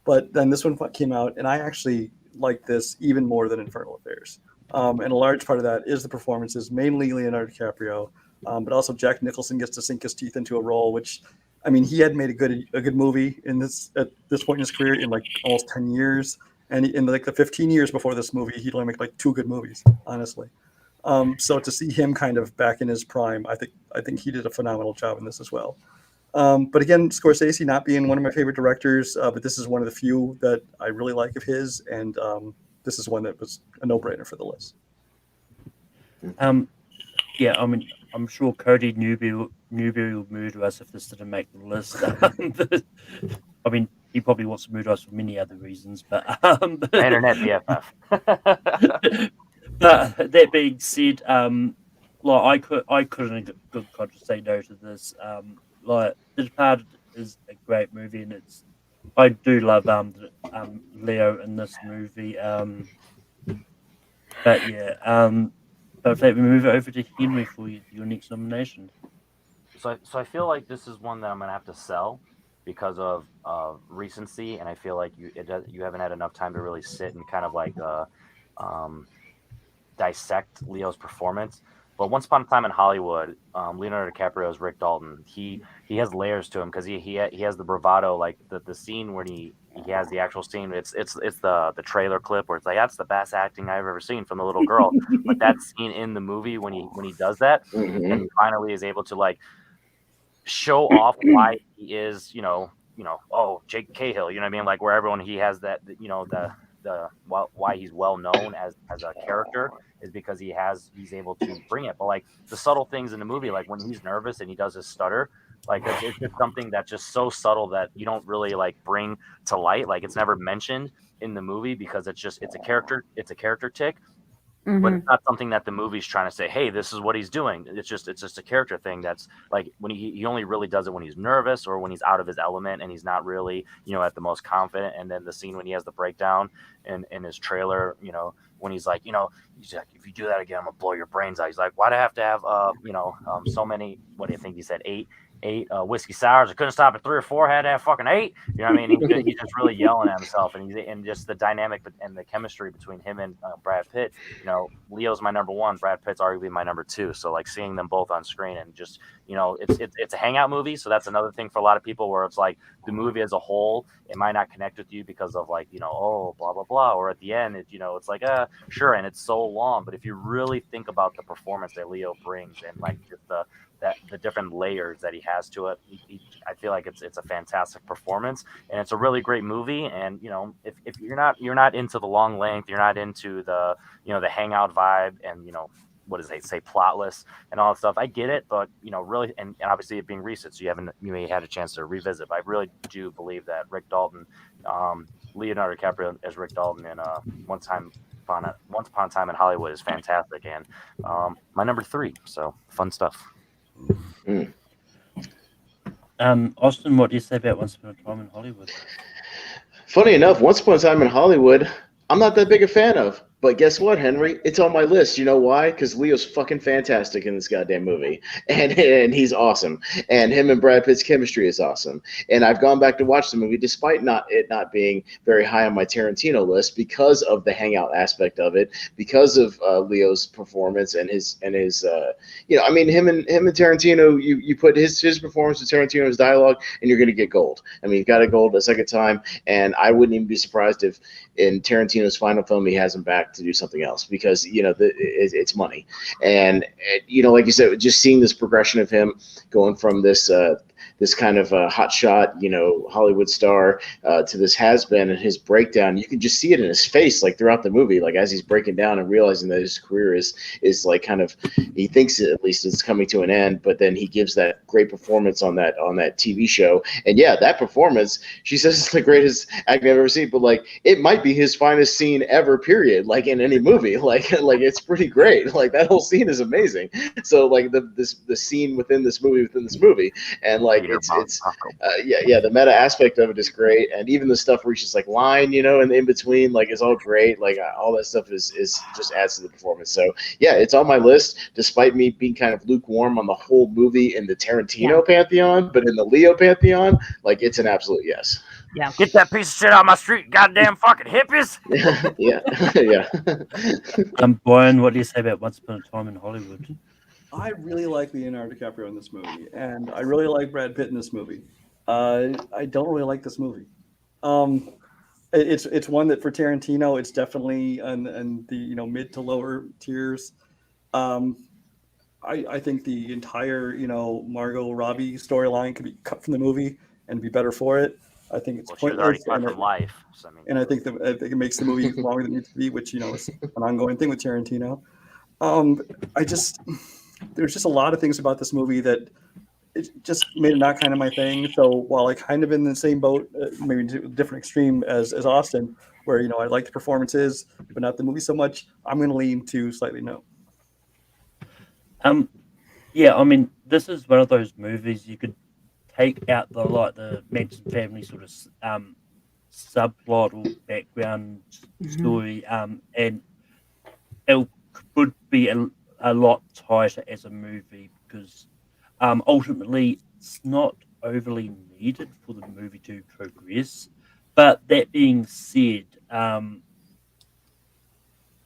But then this one came out, and I actually like this even more than Infernal Affairs. And a large part of that is the performances, mainly Leonardo DiCaprio, but also Jack Nicholson gets to sink his teeth into a role, which, I mean, he had made a good movie at this point in his career in like almost 10 years. And in like the 15 years before this movie, he'd only make like 2 good movies, honestly. So to see him kind of back in his prime, I think he did a phenomenal job in this as well. But again, Scorsese not being one of my favorite directors, but this is one of the few that I really like of his, and this is one that was a no-brainer for the list. Yeah, I mean, I'm sure Cody Newberry will murder us if this didn't make the list. I mean, he probably wants to murder us for many other reasons, but Internet BFF. But that being said, I couldn't good conscience say no to this. The Departed is a great movie, and I do love Leo in this movie. But if we move it over to Henry for your next nomination. So I feel like this is one that I'm gonna have to sell because of recency, and I feel like you haven't had enough time to really sit and kind of like dissect Leo's performance. But Once Upon a Time in Hollywood, Leonardo DiCaprio's Rick Dalton. He has layers to him because he has the bravado, like the scene where he has the actual scene. It's the trailer clip where it's like, that's the best acting I've ever seen from the little girl. But that scene in the movie when he does that, and he finally is able to like show off why he is, Jake Cahill, you know what I mean? Like where everyone, he has that, why he's well known as a character is because he's able to bring it. But like the subtle things in the movie, like when he's nervous and he does his stutter, like it's just something that's just so subtle that you don't really like bring to light. Like it's never mentioned in the movie because it's a character tick. But it's not something that the movie's trying to say, hey, this is what he's doing. It's just a character thing that's like when he only really does it when he's nervous or when he's out of his element and he's not really, at the most confident. And then the scene when he has the breakdown in his trailer, when he's like, he's like, if you do that again, I'm gonna blow your brains out. He's like, why'd I have to have so many, what do you think he said, eight whiskey sours? I couldn't stop at 3 or 4, had to have fucking 8. You know what I mean? He's just really yelling at himself, and just the dynamic and the chemistry between him and Brad Pitt. Leo's my number 1, Brad Pitt's arguably my number 2. So like seeing them both on screen and just it's a hangout movie. So that's another thing for a lot of people where it's like the movie as a whole, it might not connect with you because of like oh blah blah blah, or at the end it's like sure, and it's so long. But if you really think about the performance that Leo brings and like just the different layers that he has to it, I feel like it's a fantastic performance, and it's a really great movie. And if you're not into the long length, you're not into the the hangout vibe, and what does they say, plotless and all that stuff, I get it. But really, and obviously it being recent, so you may have had a chance to revisit, but I really do believe that Rick Dalton, Leonardo DiCaprio as Rick Dalton in Once Upon a Time in Hollywood is fantastic, and my number 3. So fun stuff. Austin, what do you say about Once Upon a Time in Hollywood? Funny enough, Once Upon a Time in Hollywood, I'm not that big a fan of, But guess what, Henry? It's on my list. You know why? Because Leo's fucking fantastic in this goddamn movie, and he's awesome. And him and Brad Pitt's chemistry is awesome. And I've gone back to watch the movie despite not being very high on my Tarantino list because of the hangout aspect of it, because of Leo's performance and his I mean, him and Tarantino. You put his performance with Tarantino's dialogue, and you're gonna get gold. I mean, you've got a gold a second time, and I wouldn't even be surprised if in Tarantino's final film he has him back to do something else because it's money. And like you said, just seeing this progression of him going from this kind of hotshot, Hollywood star to this has-been, and his breakdown, you can just see it in his face, like throughout the movie, like as he's breaking down and realizing that his career is like kind of, he thinks at least it's coming to an end, but then he gives that great performance on that TV show. And yeah, that performance, she says it's the greatest acting I've ever seen, but like it might be his finest scene ever, period, like in any movie. Like it's pretty great. Like that whole scene is amazing. So like the scene within this movie, and like it's the meta aspect of it is great, and even the stuff where he's just like line, and in between, like it's all great. Like all that stuff is just adds to the performance. So yeah, it's on my list, despite me being kind of lukewarm on the whole movie in the Tarantino pantheon, but in the Leo pantheon, like it's an absolute yes. Yeah. Get that piece of shit out of my street, goddamn fucking hippies. Yeah. Brian, what do you say about Once Upon a Time in Hollywood? I really like Leonardo DiCaprio in this movie, and I really like Brad Pitt in this movie. I don't really like this movie. It's one that for Tarantino, it's definitely in the mid to lower tiers. I think the entire Margot Robbie storyline could be cut from the movie and be better for it. I think it's pointless, from life. So, and I think it makes the movie longer than it needs to be, which is an ongoing thing with Tarantino. There's just a lot of things about this movie that it just made it not kind of my thing. So while I kind of in the same boat, maybe to a different extreme as Austin, where I like the performances but not the movie so much, I'm going to lean to slightly no. Yeah, I mean, this is one of those movies you could take out the Manson family sort of subplot or background story, and it could be a lot tighter as a movie because ultimately it's not overly needed for the movie to progress. But that being said,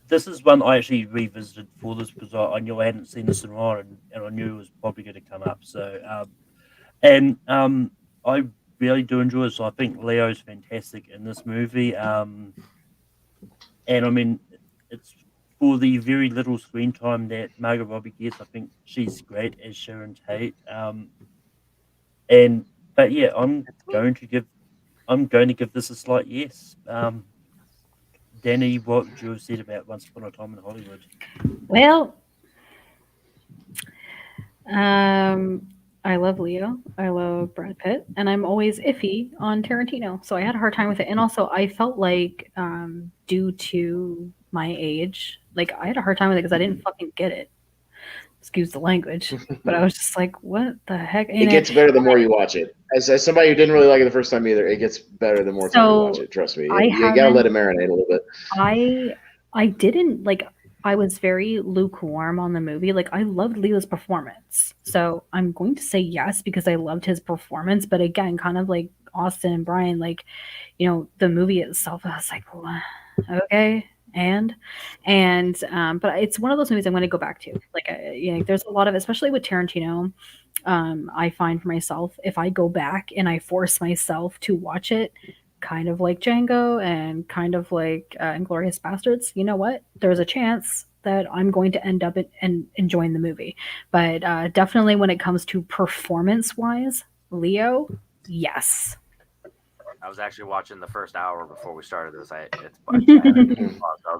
this is one I actually revisited for this because I knew I hadn't seen this in a while, and I knew it was probably going to come up. So, I really do enjoy it. So I think Leo's fantastic in this movie. And I mean, it's for the very little screen time that Margot Robbie gets. I think she's great as Sharon Tate. But yeah, I'm going to give this a slight yes. Danny, what would you have said about Once Upon a Time in Hollywood? Well, I love Leo. I love Brad Pitt, and I'm always iffy on Tarantino. So I had a hard time with it, and also I felt like, due to my age, like I had a hard time with it because I didn't fucking get it. Excuse the language, but I was just like, "What the heck?" It gets better the more you watch it. As somebody who didn't really like it the first time either, it gets better the more time you watch it. Trust me, you gotta let it marinate a little bit. I didn't like. I was very lukewarm on the movie. Like I loved Leo's performance, so I'm going to say yes because I loved his performance. But again, kind of like Austin and Brian, like the movie itself, I was like, well, okay. But it's one of those movies I'm going to go back to. Like, there's a lot of, especially with Tarantino, I find for myself, if I go back and I force myself to watch it, kind of like Django and kind of like Inglourious Bastards, you know what? There's a chance that I'm going to end up enjoying the movie. But definitely when it comes to performance-wise, Leo, yes. I was actually watching the first hour before we started this. I was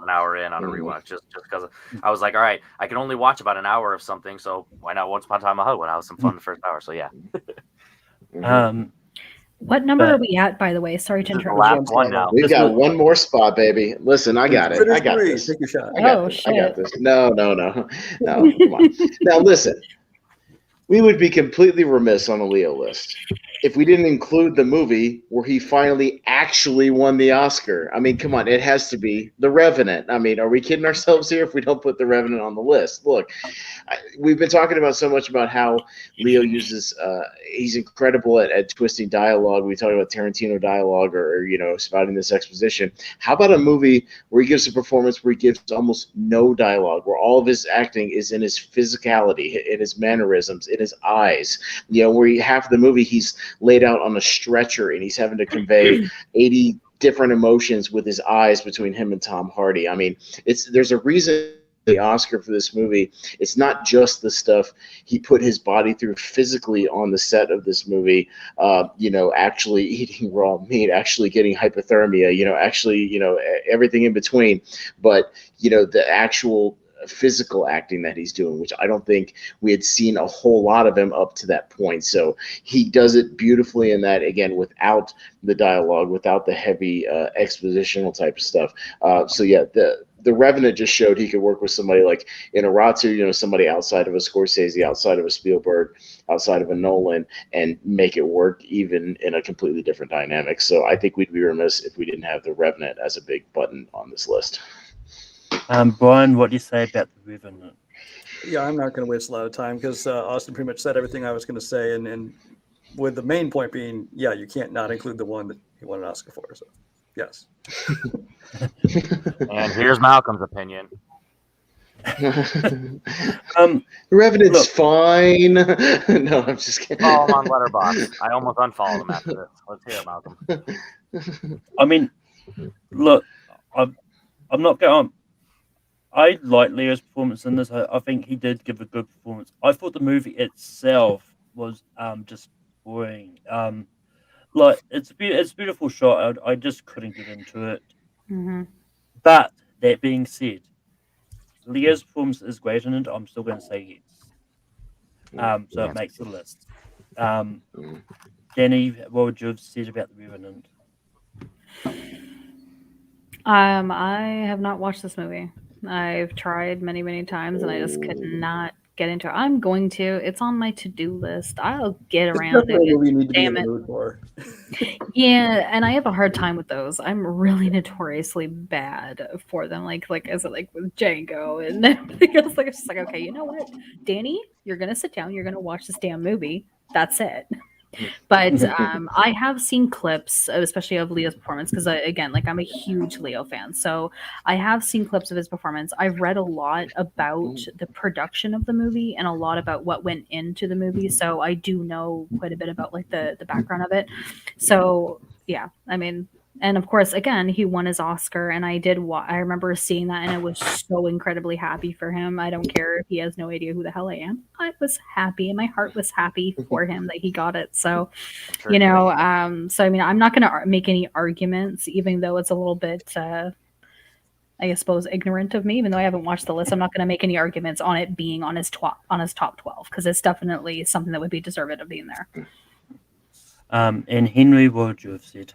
an hour in on a rewatch just because I was like, all right, I can only watch about an hour of something, so why not Once Upon a Time in Hollywood? I had some fun the first hour, so yeah. What number are we at, by the way? Sorry to interrupt. Last one now. We've got one more spot, baby. Listen, I got it. I got this. Take your shot. I got this. No. Come on. Now listen. We would be completely remiss on a Leo list if we didn't include the movie where he finally actually won the Oscar. I mean, come on, it has to be The Revenant. I mean, are we kidding ourselves here if we don't put The Revenant on the list? Look, we've been talking about so much about how Leo uses he's incredible at twisting dialogue. We talk about Tarantino dialogue or spouting this exposition. How about a movie where he gives a performance where he gives almost no dialogue, where all of his acting is in his physicality, in his mannerisms, in his eyes, where half the movie he's laid out on a stretcher and he's having to convey 80 different emotions with his eyes between him and Tom Hardy. I mean, there's a reason the Oscar for this movie. It's not just the stuff he put his body through physically on the set of this movie, actually eating raw meat, actually getting hypothermia, everything in between, but the actual physical acting that he's doing, which I don't think we had seen a whole lot of him up to that point. So he does it beautifully in that, again, without the dialogue, without the heavy expositional type of stuff. The Revenant just showed he could work with somebody like Inarritu, somebody outside of a Scorsese, outside of a Spielberg, outside of a Nolan, and make it work even in a completely different dynamic. So I think we'd be remiss if we didn't have The Revenant as a big button on this list. Brian, what do you say about The Revenant? Yeah, I'm not going to waste a lot of time because Austin pretty much said everything I was going to say, and with the main point being, yeah, you can't not include the one that he won an Oscar for. So, yes. And here's Malcolm's opinion. Revenant's fine. No, I'm just kidding. Follow him on Letterboxd. I almost unfollowed him after this. Let's hear it, Malcolm. I mean, look, I'm not going. I like Leo's performance in this. I think he did give a good performance. I thought the movie itself was just boring. Like it's a beautiful shot. I just couldn't get into it. Mm-hmm. But that being said, Leo's performance is great in it. I'm still going to say yes. So it makes the list. Danny, what would you have said about The Revenant? I have not watched this movie. I've tried many, many times, and I just could not get into it. I'm going to. It's on my to-do list. I'll get around to Definitely a movie you it. need to be in Damn the it. mood for. Yeah, and I have a hard time with those. I'm really notoriously bad for them. Like as like with Django and everything else. Like it's just like, okay, you know what, Danny, you're gonna sit down. You're gonna watch this damn movie. That's it. But I have seen clips, especially of Leo's performance, because again, like I'm a huge Leo fan. So I have seen clips of his performance. I've read a lot about the production of the movie and a lot about what went into the movie. So I do know quite a bit about like the background of it. So yeah, I mean, and of course, again, he won his Oscar, and I did. I remember seeing that, and I was so incredibly happy for him. I don't care if he has no idea who the hell I am. I was happy, and my heart was happy for him that he got it. So, so I mean, I'm not going to make any arguments, even though it's a little bit, I suppose, ignorant of me. Even though I haven't watched the list, I'm not going to make any arguments on it being on his top 12 because it's definitely something that would be deserving of being there. And Henry, what would you have said?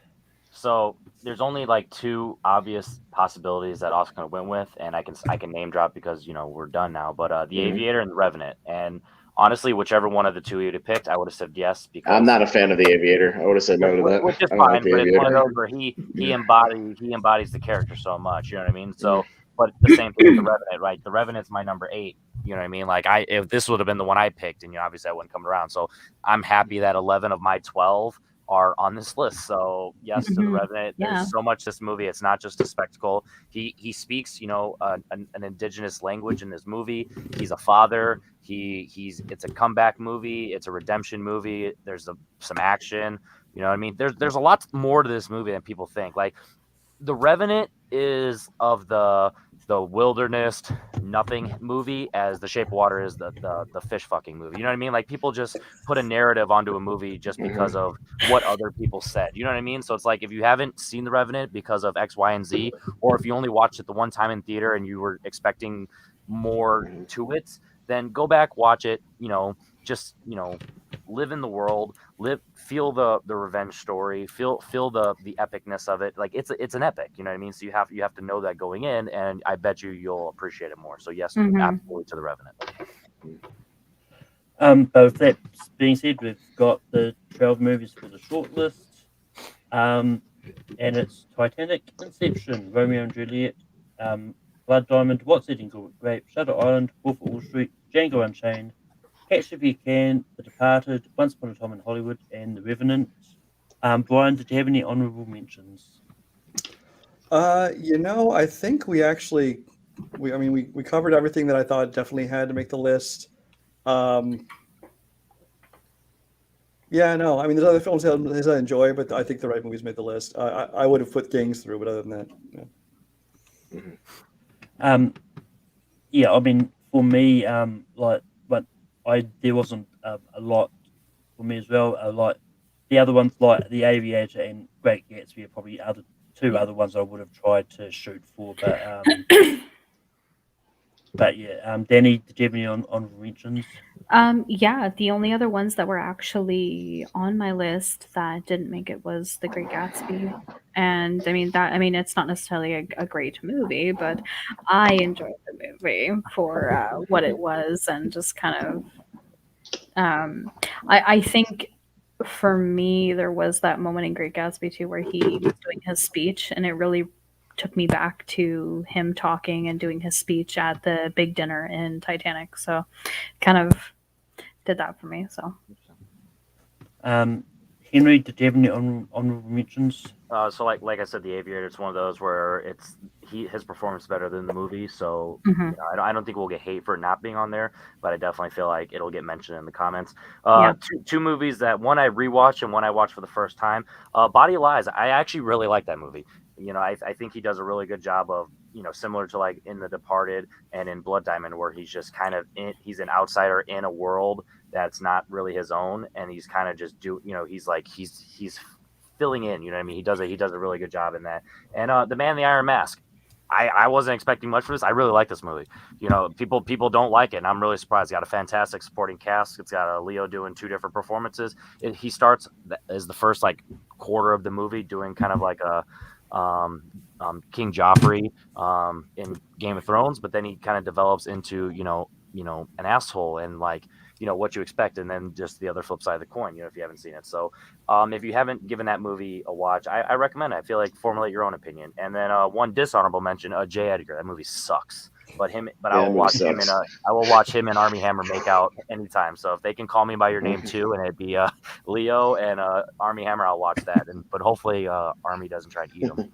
So there's only like two obvious possibilities that Oscar went with, and I can name drop because we're done now. But the Aviator and the Revenant, and honestly, whichever one of the two you'd have picked, I would have said yes. Because I'm not a fan of the Aviator. I would have said no to that. Which is fine, but it's one of those where he embodies the character so much. You know what I mean? So, but the same thing with the Revenant, right? The Revenant's my number 8. You know what I mean? Like if this would have been the one I picked, and obviously I wouldn't come around. So I'm happy that 11 of my 12 are on this list. So yes, to the Revenant. Yeah. There's so much this movie. It's not just a spectacle. He speaks, an indigenous language in this movie. He's a father. It's a comeback movie. It's a redemption movie. There's some action. You know what I mean? There's a lot more to this movie than people think. Like the Revenant is of the wilderness nothing movie as The Shape of Water is the fish fucking movie. You know what I mean? Like people just put a narrative onto a movie just because of what other people said. You know what I mean? So it's like if you haven't seen The Revenant because of X, Y, and Z, or if you only watched it the one time in theater and you were expecting more to it, then go back, watch it, just live in the world, feel the revenge story, feel the epicness of it. Like it's an epic, you know what I mean? So you have to know that going in, and I bet you'll appreciate it more. So yes, absolutely to the Revenant. But with that being said, we've got the 12 movies for the shortlist. And it's Titanic, Inception, Romeo and Juliet, Blood Diamond, What's Eating Gilbert, Grape, Shutter Island, Wolf of Wall Street, Django Unchained, Catch If You Can, The Departed, Once Upon a Time in Hollywood, and The Revenant. Brian, did you have any honorable mentions? I think we covered everything that I thought definitely had to make the list. There's other films that I enjoy, but I think the right movies made the list. I would have put Gangs through, but other than that, for me, there wasn't a lot for me as well. Like the other ones, like The Aviator and Great Gatsby, are probably two other ones I would have tried to shoot for, but Danny, did you have any honorable mentions? The only other ones that were actually on my list that didn't make it was The Great Gatsby. And it's not necessarily a great movie, but I enjoyed the movie for what it was, and just kind of I think for me there was that moment in Great Gatsby too where he was doing his speech, and it really took me back to him talking and doing his speech at the big dinner in Titanic. So kind of did that for me. So Henry, did you have any honorable mentions? So like I said, The Aviator, it's one of those where his performance is better than the movie. So I don't think we'll get hate for it not being on there, but I definitely feel like it'll get mentioned in the comments. Two movies that one I rewatched and one I watched for the first time. Body of Lies. I actually really like that movie. I think he does a really good job of, similar to like in The Departed and in Blood Diamond, where he's just kind of he's an outsider in a world that's not really his own, and he's kind of just he's filling in. He does a really good job in that. And The Man in the Iron Mask. I wasn't expecting much from this. I really like this movie. People don't like it, and I'm really surprised. It's got a fantastic supporting cast. It's got Leo doing two different performances. He starts as the first quarter of the movie doing kind of like a King Joffrey in Game of Thrones, but then he kind of develops into an asshole and what you expect, and then just the other flip side of the coin, if you haven't seen it. So if you haven't given that movie a watch, I recommend it. I feel like formulate your own opinion. And then one dishonorable mention, J. Edgar. That movie sucks. I will watch him and Armie Hammer make out anytime. So if they can call me by your name too, and it'd be Leo and Armie Hammer, I'll watch that. But hopefully Armie doesn't try to eat him.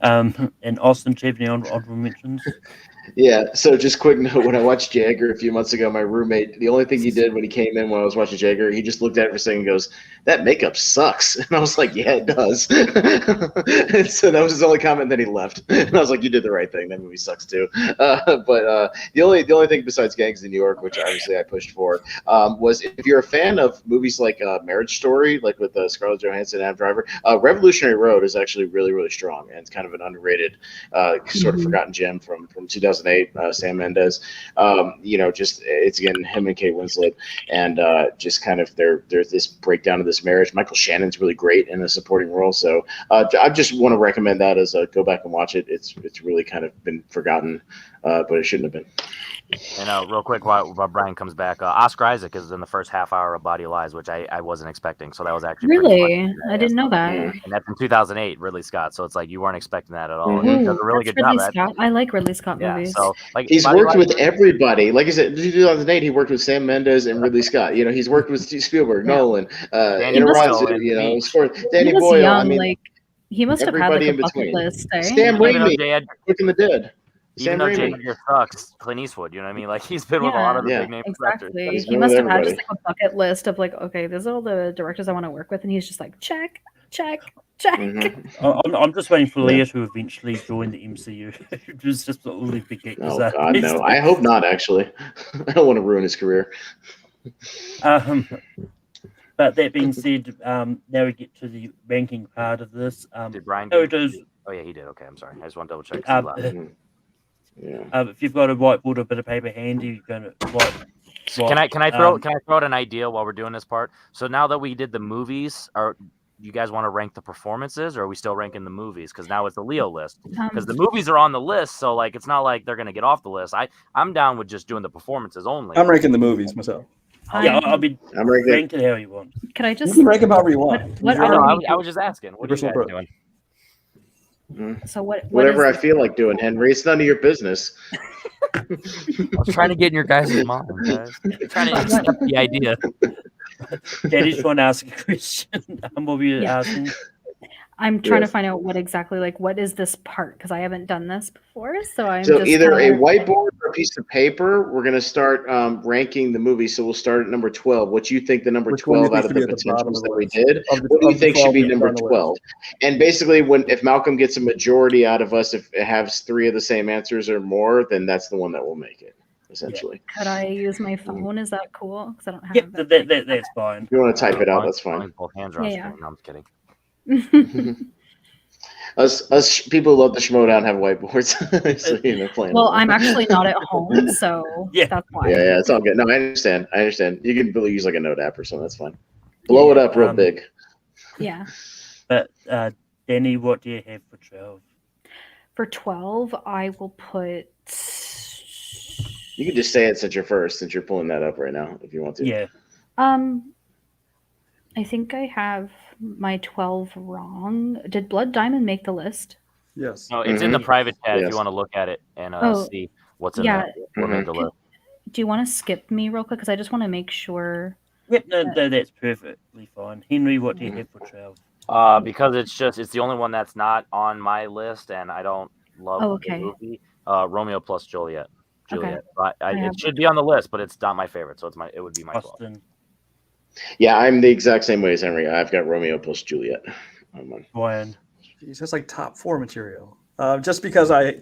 And Austin, do you have any honorable mentions? Yeah, so just quick note, when I watched Jagger a few months ago, my roommate, the only thing he did when he came in when I was watching Jagger, he just looked at it for a second and goes, "That makeup sucks." And I was like, "Yeah, it does." And so that was his only comment, and then he left. And I was like, "You did the right thing. That movie sucks too." But the only thing besides Gangs of New York, which obviously I pushed for, was if you're a fan of movies like Marriage Story, like with Scarlett Johansson and Adam Driver, Revolutionary Road is actually really, really strong, and it's kind of an underrated, sort of forgotten gem from 2008, Sam Mendes. It's again him and Kate Winslet, and just kind of there's this breakdown of this marriage. Michael Shannon's really great in a supporting role, so I just want to recommend that as go back and watch it. It's really kind of been forgotten, but it shouldn't have been. And real quick, while Brian comes back, Oscar Isaac is in the first half hour of Body of Lies, which I wasn't expecting. So that was actually really, I didn't know that. And that's in 2008, Ridley Scott. So it's like you weren't expecting that at all. Mm-hmm. He does a really good job. Scott. I like Ridley Scott movies. So he's worked with everybody. Like I said, in 2008, he worked with Sam Mendes and Ridley Scott. He's worked with Spielberg, Nolan, Danny Boyle. He must have had a bucket list. Sam Raimi, Quick and the Dead. Even though J. Edgar sucks, Clint Eastwood, you know what I mean? Like he's been with a lot of the big name directors. Exactly. He must have had just a bucket list of okay, these are all the directors I want to work with, and he's just like check. Mm-hmm. I'm just waiting for Leah to eventually join the MCU. Just really big. Oh God, no! I hope not. Actually, I don't want to ruin his career. But that being said, now we get to the ranking part of this. Did Brian? Oh, yeah, he did. Okay, I'm sorry. I just want to double check. If you've got a whiteboard or a bit of paper handy, you're going to Can I throw out an idea while we're doing this part? So now that we did the movies, or you guys want to rank the performances, or are we still ranking the movies? Because now it's the Leo list. Because the movies are on the list, so like it's not like they're gonna get off the list. I'm down with just doing the performances only. I'm ranking the movies myself. Yeah, I'll be I'm ranking. ranking how you want. Could I You just can rank them however you want. what No, are I was just asking. What are you guys doing? so what Whatever I is, feel like doing, Henry. It's none of your business. I was trying to get in your guys' mind, guys. I'm trying to accept the idea. Daddy's trying to ask a question. What were you Yeah. asking? I'm trying Yes. to find out what exactly like what is this part because I haven't done this before, so I'm So just either a kinda- whiteboard or a piece of paper. We're gonna start ranking the movies. So we'll start at number 12. What you think the number Which one do you 12 think out of should the be at the bottom potentials of the that we list? did? Of the- What do you of the think should 12 be that's number on the list. 12? And basically, if Malcolm gets a majority out of us, if it has 3 of the same answers or more, then that's the one that will make it. Essentially, Could I use my phone? Is that cool? Because I don't have Yep, it. that's fine. if you want to type it out, that's fine. Both hands are on Yeah. screen. No, I'm just kidding. Us people who love the Schmodown have whiteboards. So, playing. Well, I'm actually not at home, so Yeah. that's why. Yeah, it's all good. No, I understand. You can really use like a note app or something. That's fine. Blow it up real big. Yeah. But Danny, what do you have for 12? For 12, I will put. You can just say it since you're pulling that up right now, if you want to. Yeah. I think I have my 12 wrong. Did Blood Diamond make the list? Yes. No, it's in the private chat if Yes. you want to look at it and see what's in yeah. there. What made the list. Do you want to skip me real quick? Because I just want to make sure. Yep, no, that's perfectly fine. Henry, what do you have for 12? Because it's the only one that's not on my list, and I don't love okay. the movie. Romeo plus Juliet. Okay. It should be on the list, but it's not my favorite, so it would be my 12. Austin, Yeah, I'm the exact same way as Henry. I've got Romeo plus Juliet on mine. Brian. Jeez, that's like top 4 material. Just because I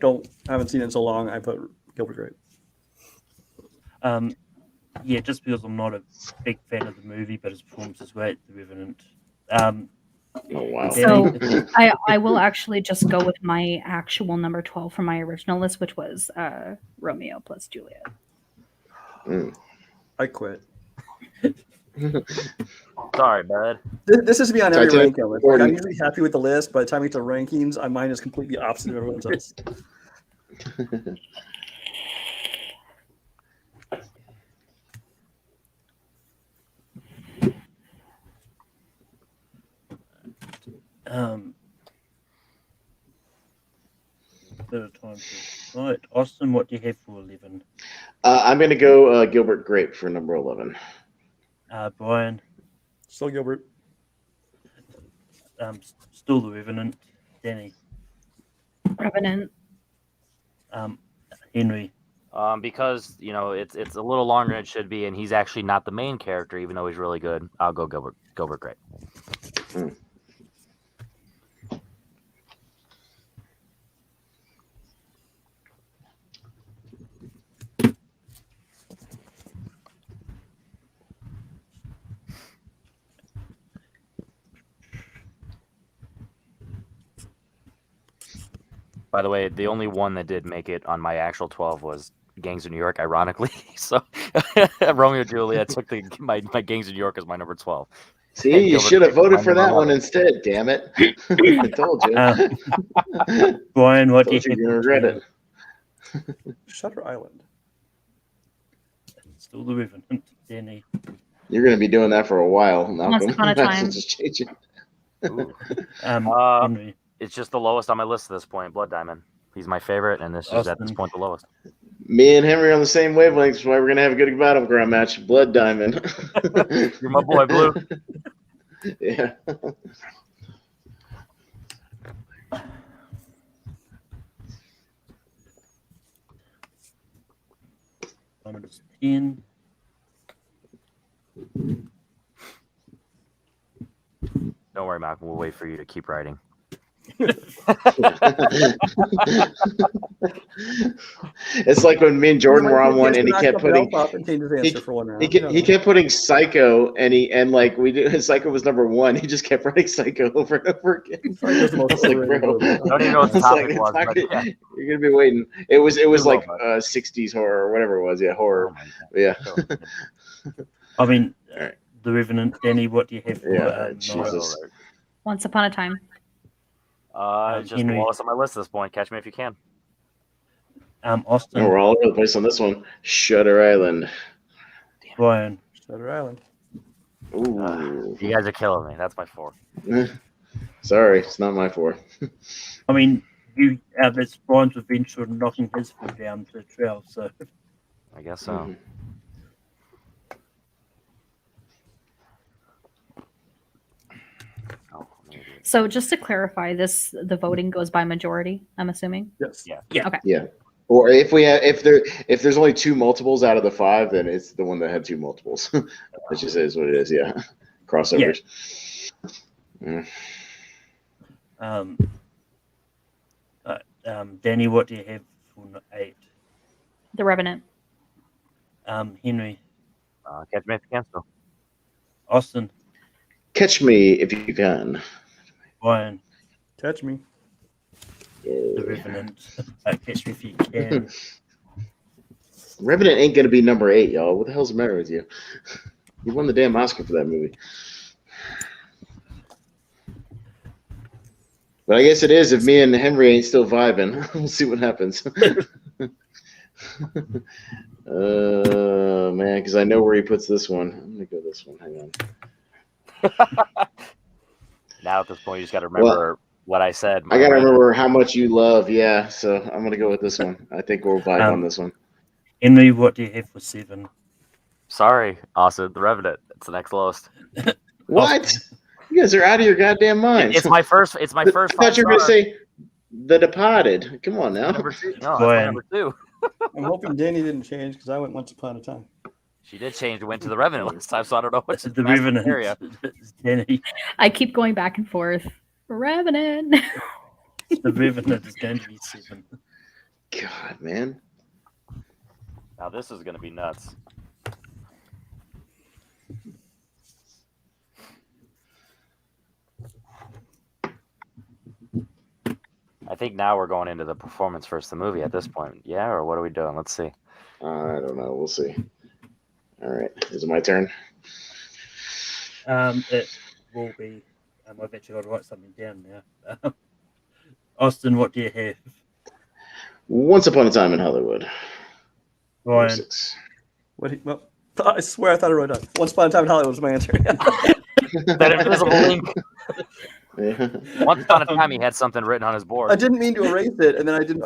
haven't seen it in so long, I put Gilbert Grape. Yeah, just because I'm not a big fan of the movie, but his performance is great. The Revenant. Oh wow. So I will actually just go with my actual number 12 from my original list, which was Romeo plus Juliet. I quit. Sorry, bud. This is me on every Titanic, ranking list. Gordon. I'm usually happy with the list. By the time we get to rankings, mine is completely opposite of everyone's else. Bit of time to right. Austin, what do you have for 11? I'm gonna go Gilbert Grape for number 11. Brian, Still Gilbert. still the Revenant. Danny, Revenant. Henry, Because it's a little longer than it should be, and he's actually not the main character, even though he's really good. I'll go Gilbert Grape. By the way, the only one that did make it on my actual 12 was Gangs of New York, ironically. So Romeo and Juliet took my Gangs of New York as my number 12. See, And you Gilbert should have Grape was voted my for that number one 11. instead. Damn it! I told you. Brian, what do you Told you have? you're gonna regret it. Shutter Island. Still the Revenant. Danny, You're gonna be doing that for a while, Malcolm. upon a That's time. just changing. Ooh. Henry, It's just the lowest on my list at this point, Blood Diamond. He's my favorite, and this is at this Austin. point the lowest. Me and Henry are on the same wavelength, that's why we're gonna have a good battleground match. Blood Diamond. You're my boy, Blue. Yeah. number 10. Don't worry, Malcolm. We'll wait for you to keep writing. It's like when me and Jordan were on one, and he kept putting he kept putting Psycho, and like Psycho was number 1. He just kept writing Psycho over and over again. I was like, bro, I don't even know what the it's topic like, was. it's not But gonna- yeah. You're gonna be waiting. It was like Good luck, 60s horror or whatever it was. Yeah, horror. Oh my God. Yeah. I mean, Alright. the Revenant. Danny, what do you have for Yeah, 9? Jesus. Once Upon a Time. It's just the Henry. lowest on my list at this point. Catch me if you can. Austin. Oh, we're all over the place on this one. Shutter Island. Brian. Shutter Island. Ooh. You guys are killing me. That's my 4. Sorry, it's not my 4. I mean, that's Brian's revenge for knocking his 4 down to 12. So I guess so. Mhm. Oh, maybe. So just to clarify, the voting goes by majority, I'm assuming. Yes. Yeah. Okay. Yeah. Or if there's only 2 multiples out of the 5, then it's the one that had 2 multiples. It just is what it is. Yeah. Crossovers. Mm. Danny, what do you have for 8? The Revenant. Henry. Catch me if you can. Still. Austin. Catch me if you can. Brian. Catch me. The Revenant. Catch me if you can. Revenant ain't gonna be number 8, y'all. What the hell's the matter with you? You won the damn Oscar for that movie. But I guess it is if me and Henry ain't still vibing. We'll see what happens. Man, because I know where he puts this one. I'm gonna go this one. Hang on. Now at this point, you just got to remember what I said. I gotta remember how much you love. Yeah, so I'm gonna go with this one. I think we'll vibe on this one. Henry, what do you have for 7? Sorry, Austin, The Revenant. It's the next lowest. What? You guys are out of your goddamn minds. It's my first. It's my first. I thought you were gonna 5-star. say The Departed. Come on now. Number 2. No, that's Brian. my number 2. I'm hoping Danny didn't change because I went Once Upon a Time. She did change. Went to The Revenant last time, so I don't know what's The Revenant. area. Danny. I keep going back and forth. Revenant. The Revenant is going to be 7. God, man. Now this is gonna be nuts. I think now we're going into the performance versus the movie at this point. Yeah, or what are we doing? Let's see. I don't know. We'll see. All right. Is it my turn? It will be. I've actually got to write something down now. Austin, what do you have? Once Upon a Time in Hollywood. Brian. 6. Well, I swear I thought I wrote down Once Upon a Time in Hollywood was my answer. That invisible link. Yeah. Once upon a time, he had something written on his board. I didn't mean to erase it, and then I didn't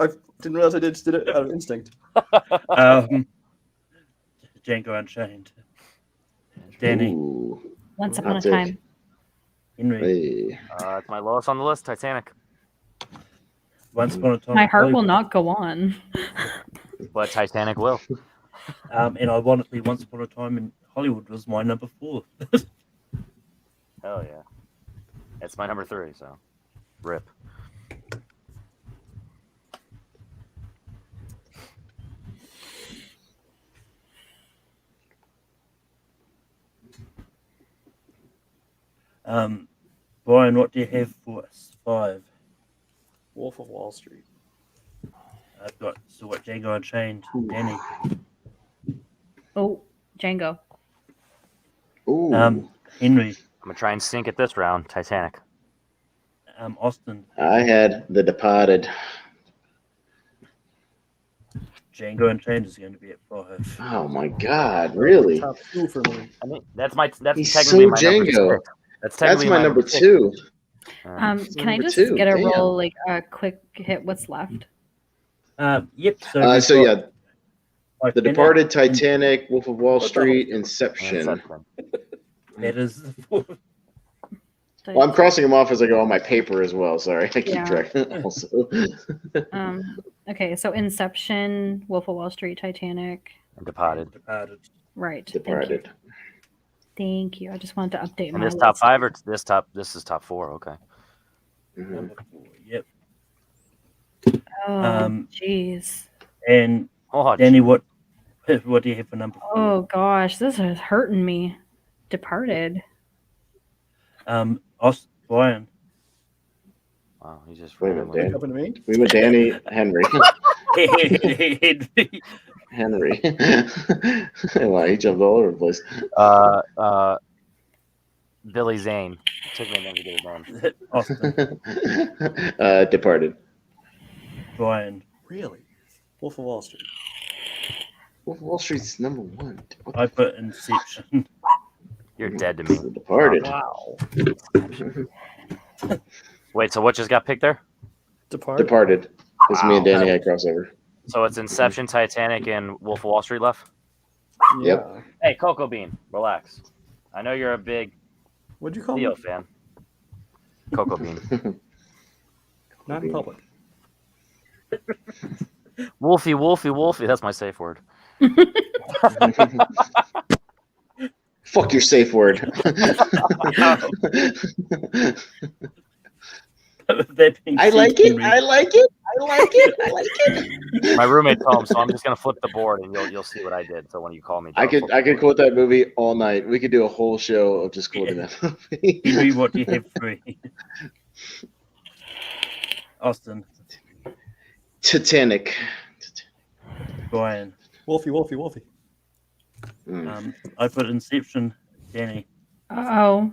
realize I just did it out of instinct. Django Unchained. Danny. Ooh. Once Upon a I'll take- Time. Henry. Hey. It's my lowest on the list. Titanic. Once Upon a Time. My heart will Hollywood. not go on. But Titanic will. And ironically, Once Upon a Time in Hollywood was my number 4. Hell yeah. It's my number 3, so rip. Brian, what do you have for 5? Wolf of Wall Street. I've got Django Unchained. Danny. Oh, Django. Ooh. Henry. I'm gonna try and sink it this round. Titanic. Austin. I had The Departed. Django Unchained is going to be at 5. Oh my God! Really? Top 2 for me. I mean, that's He's technically so my Django. number 6. That's That's technically my number 6. 2. Can I number just 2, get a damn. roll, like a quick hit? What's left? Yep. So we've yeah, got The Titanic, Departed, Titanic, Wolf of Wall the Street, hell? Inception. Inception. That is the 4. Well, I'm crossing them off as I go on my paper as well. Sorry, I keep Yeah. track. Also, Okay, so Inception, Wolf of Wall Street, Titanic. Departed. Departed. Right. Departed. Thank you. I just wanted to update And my this top list. 5 or this is top 4. Okay. Mhm. Number 4. Yep. Oh, jeez. And Oh, Danny, what do you have for number 4? Oh gosh, this is hurting me. Departed. Brian. wow, he just Wait a minute, randomly- Dan. Happened to me? We went Danny, Henry, Henry. Henry. Wow, he jumped all over the place. Billy Zane. It took me a minute to get his name. Austin, Departed. Brian. Really? Wolf of Wall Street. Wolf of Wall Street's number one. What I put Inception. You're dead to me. The Departed. Wow. Wait, so what just got picked there? Departed. It's me and Danny had crossover. So it's Inception, Titanic, and Wolf of Wall Street left? Yep. Yeah. Hey, Cocoa Bean, relax. I know you're a big What'd you call Leo me? fan. Cocoa Bean. Not in public. Wolfie, Wolfie, Wolfie. That's my safe word. Fuck your safe word. I like it. I like it. I like it. I like it. My roommate's home, so I'm just gonna flip the board and you'll see what I did. So when you call me, I could quote that movie all night. We could do a whole show of just quoting that movie. Henry, what do you have free? Austin. Titanic. Brian. Wolfie, Wolfie, Wolfie. I put Inception. Danny. Oh,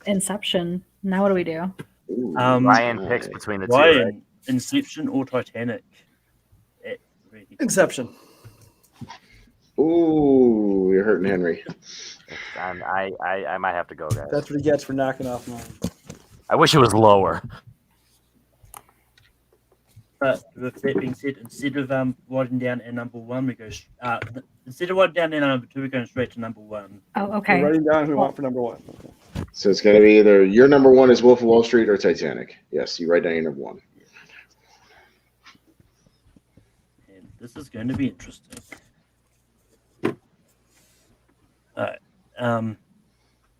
Inception. Now what do we do? Ooh, Ryan picks between the two. Brian, Right? Inception or Titanic? Inception. Ooh, you're hurting Henry. I might have to go, guys. That's what he gets for knocking off mine. I wish it was lower. But with that being said, instead of writing down our number one, we go instead of writing down our number two, we're going straight to number one. Oh, okay. We're writing down who we want for number one. So it's going to be either your number one is Wolf of Wall Street or Titanic. Yes, you write down your number one. And this is going to be interesting. All right.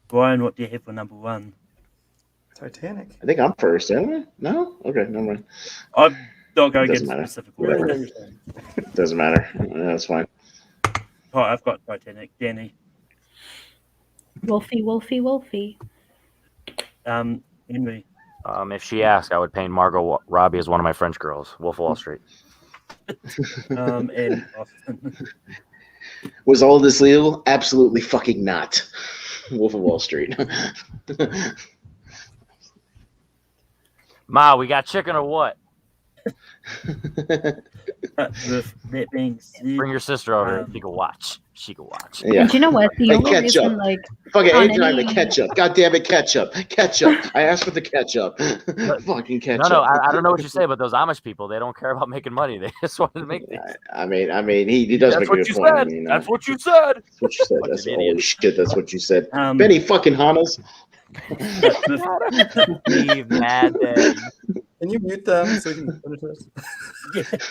Brian, what do you have for number one? Titanic. I think I'm first, am I? No? Okay, never mind. I'm not going to Doesn't get matter. specific Whatever. order. Doesn't matter. That's fine. Oh, I've got Titanic. Danny. Wolfie, Wolfie, Wolfie. Henry. If she asked, I would paint Margot Robbie as one of my French girls. Wolf of Wall Street. And Austin. Was all this legal? Absolutely fucking not. Wolf of Wall Street. Ma, we got chicken or what? With that being said, Bring your sister over. She can watch. She can watch. Yeah. And you know what? The Hey, only ketchup. reason, like, Fucking on anytime the any- ketchup. God damn it, ketchup. Ketchup. I asked for the ketchup. Fucking ketchup. No, I don't know what you say, but those Amish people, they don't care about making money. They just wanted to make things. I mean, he does That's make a what good you point. said. I mean, That's what you said. that's what you said. Fucking That's idiot. holy shit. That's what you said. Um, Benny fucking Hannas. Leave mad day. Can you mute them so we can finish this?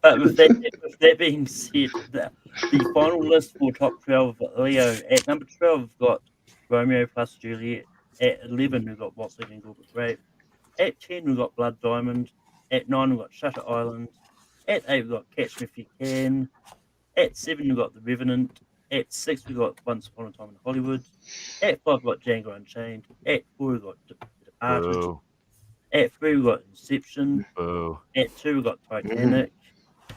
But with that being said, the final list for top 12, Leo, at number 12, we've got Romeo plus Juliet. At 11, we've got What's Eating Gilbert Grape. At 10, we've got Blood Diamond. At 9, we've got Shutter Island. At 8, we've got Catch Me If You Can. At 7, we've got The Revenant. At 6, we've got Once Upon a Time in Hollywood. At 5, we've got Django Unchained. At 4, we've got Departed. Boo. At 3, we've got Inception. Boo. At 2, we've got Titanic.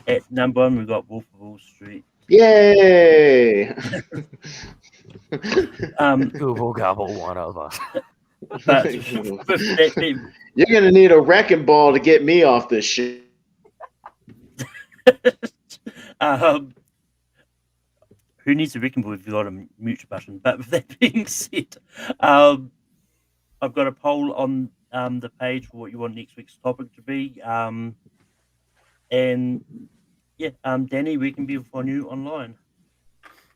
At number 1, we've got Wolf of Wall Street. Yay! Google gobble one of us. But with that being, You're gonna need a wrecking ball to get me off this shit. who needs a wrecking ball if you've got a mute button? But with that being said, I've got a poll on the page for what you want next week's topic to be. And yeah, Danny, we can be on you online.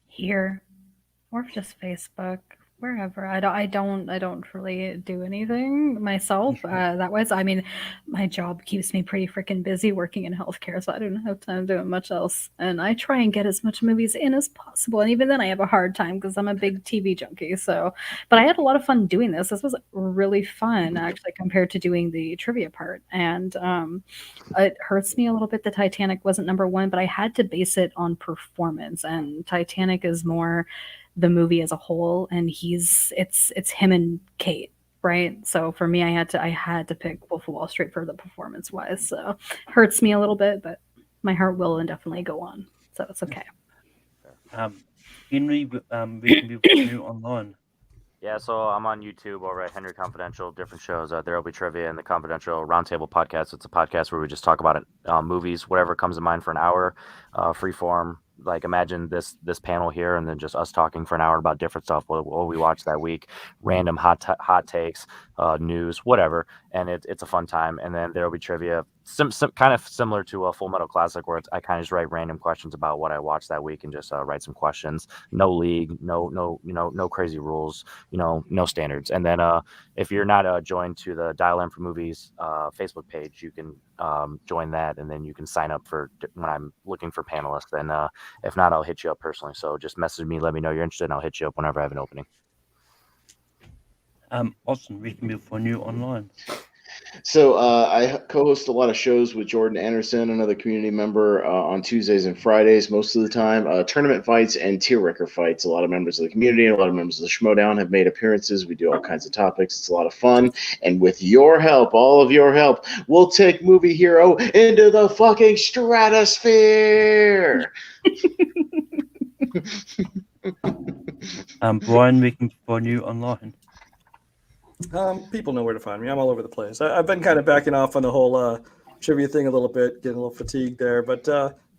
here, or just Facebook, wherever. I don't really do anything myself. That was, I mean, my job keeps me pretty freaking busy working in healthcare, so I don't have time doing much else. And I try and get as much movies in as possible. And even then, I have a hard time because I'm a big TV junkie. So, but I had a lot of fun doing this. This was really fun, actually, compared to doing the trivia part. And it hurts me a little bit that Titanic wasn't number one, but I had to base it on performance. And Titanic is more the movie as a whole, and it's him and Kate, right? So for me, I had to pick Wolf of Wall Street for the performance wise. So hurts me a little bit, but my heart will definitely go on, so it's okay. Henry, we can be following you online. Yeah, so I'm on YouTube over at Henry Confidential, different shows. There will be trivia and the Confidential Roundtable podcast. It's a podcast where we just talk about movies, whatever comes to mind for an hour, free form. Like imagine this panel here, and then just us talking for an hour about different stuff. What we watched that week, random hot takes, news, whatever, and it's a fun time. And then there will be trivia, some kind of similar to a Full Metal Classic, where I kind of just write random questions about what I watched that week and just write some questions. No league, no crazy rules. No standards. And then if you're not joined to the Dial M for Movies Facebook page, you can join that, and then you can sign up for when I'm looking for panelists. And if not, I'll hit you up personally. So just message me, let me know you're interested, and I'll hit you up whenever I have an opening. Awesome. We can be following you online. So I co-host a lot of shows with Jordan Anderson, another community member, on Tuesdays and Fridays most of the time. Tournament fights and tier wrecker fights. A lot of members of the community and a lot of members of the Schmodown have made appearances. We do all kinds of topics. It's a lot of fun. And with your help, all of your help, we'll take Movie Hero into the fucking stratosphere. Brian, we can follow you online. People know where to find me. I'm all over the place. I've been kind of backing off on the whole trivia thing a little bit, getting a little fatigued there, but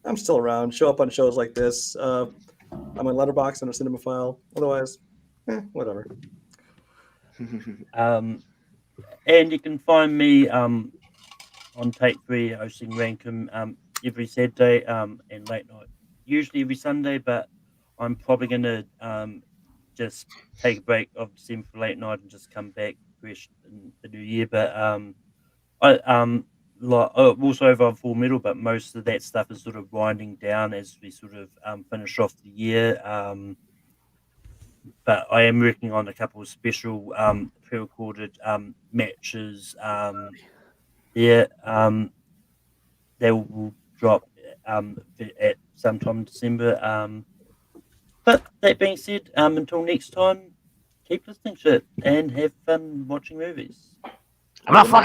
I'm still around. Show up on shows like this. I'm on Letterboxd and a Cinemaphile. Otherwise, whatever. And you can find me on Take 3 hosting Rankum every Saturday and late night, usually every Sunday, but I'm probably going to just take a break of December for late night and just come back fresh in the new year. But also over on Full Metal, but most of that stuff is sort of winding down as we sort of finish off the year. But I am working on a couple of special pre-recorded matches. They will drop at sometime in December. But that being said, until next time, keep listening to it and have fun watching movies. I'm not fucking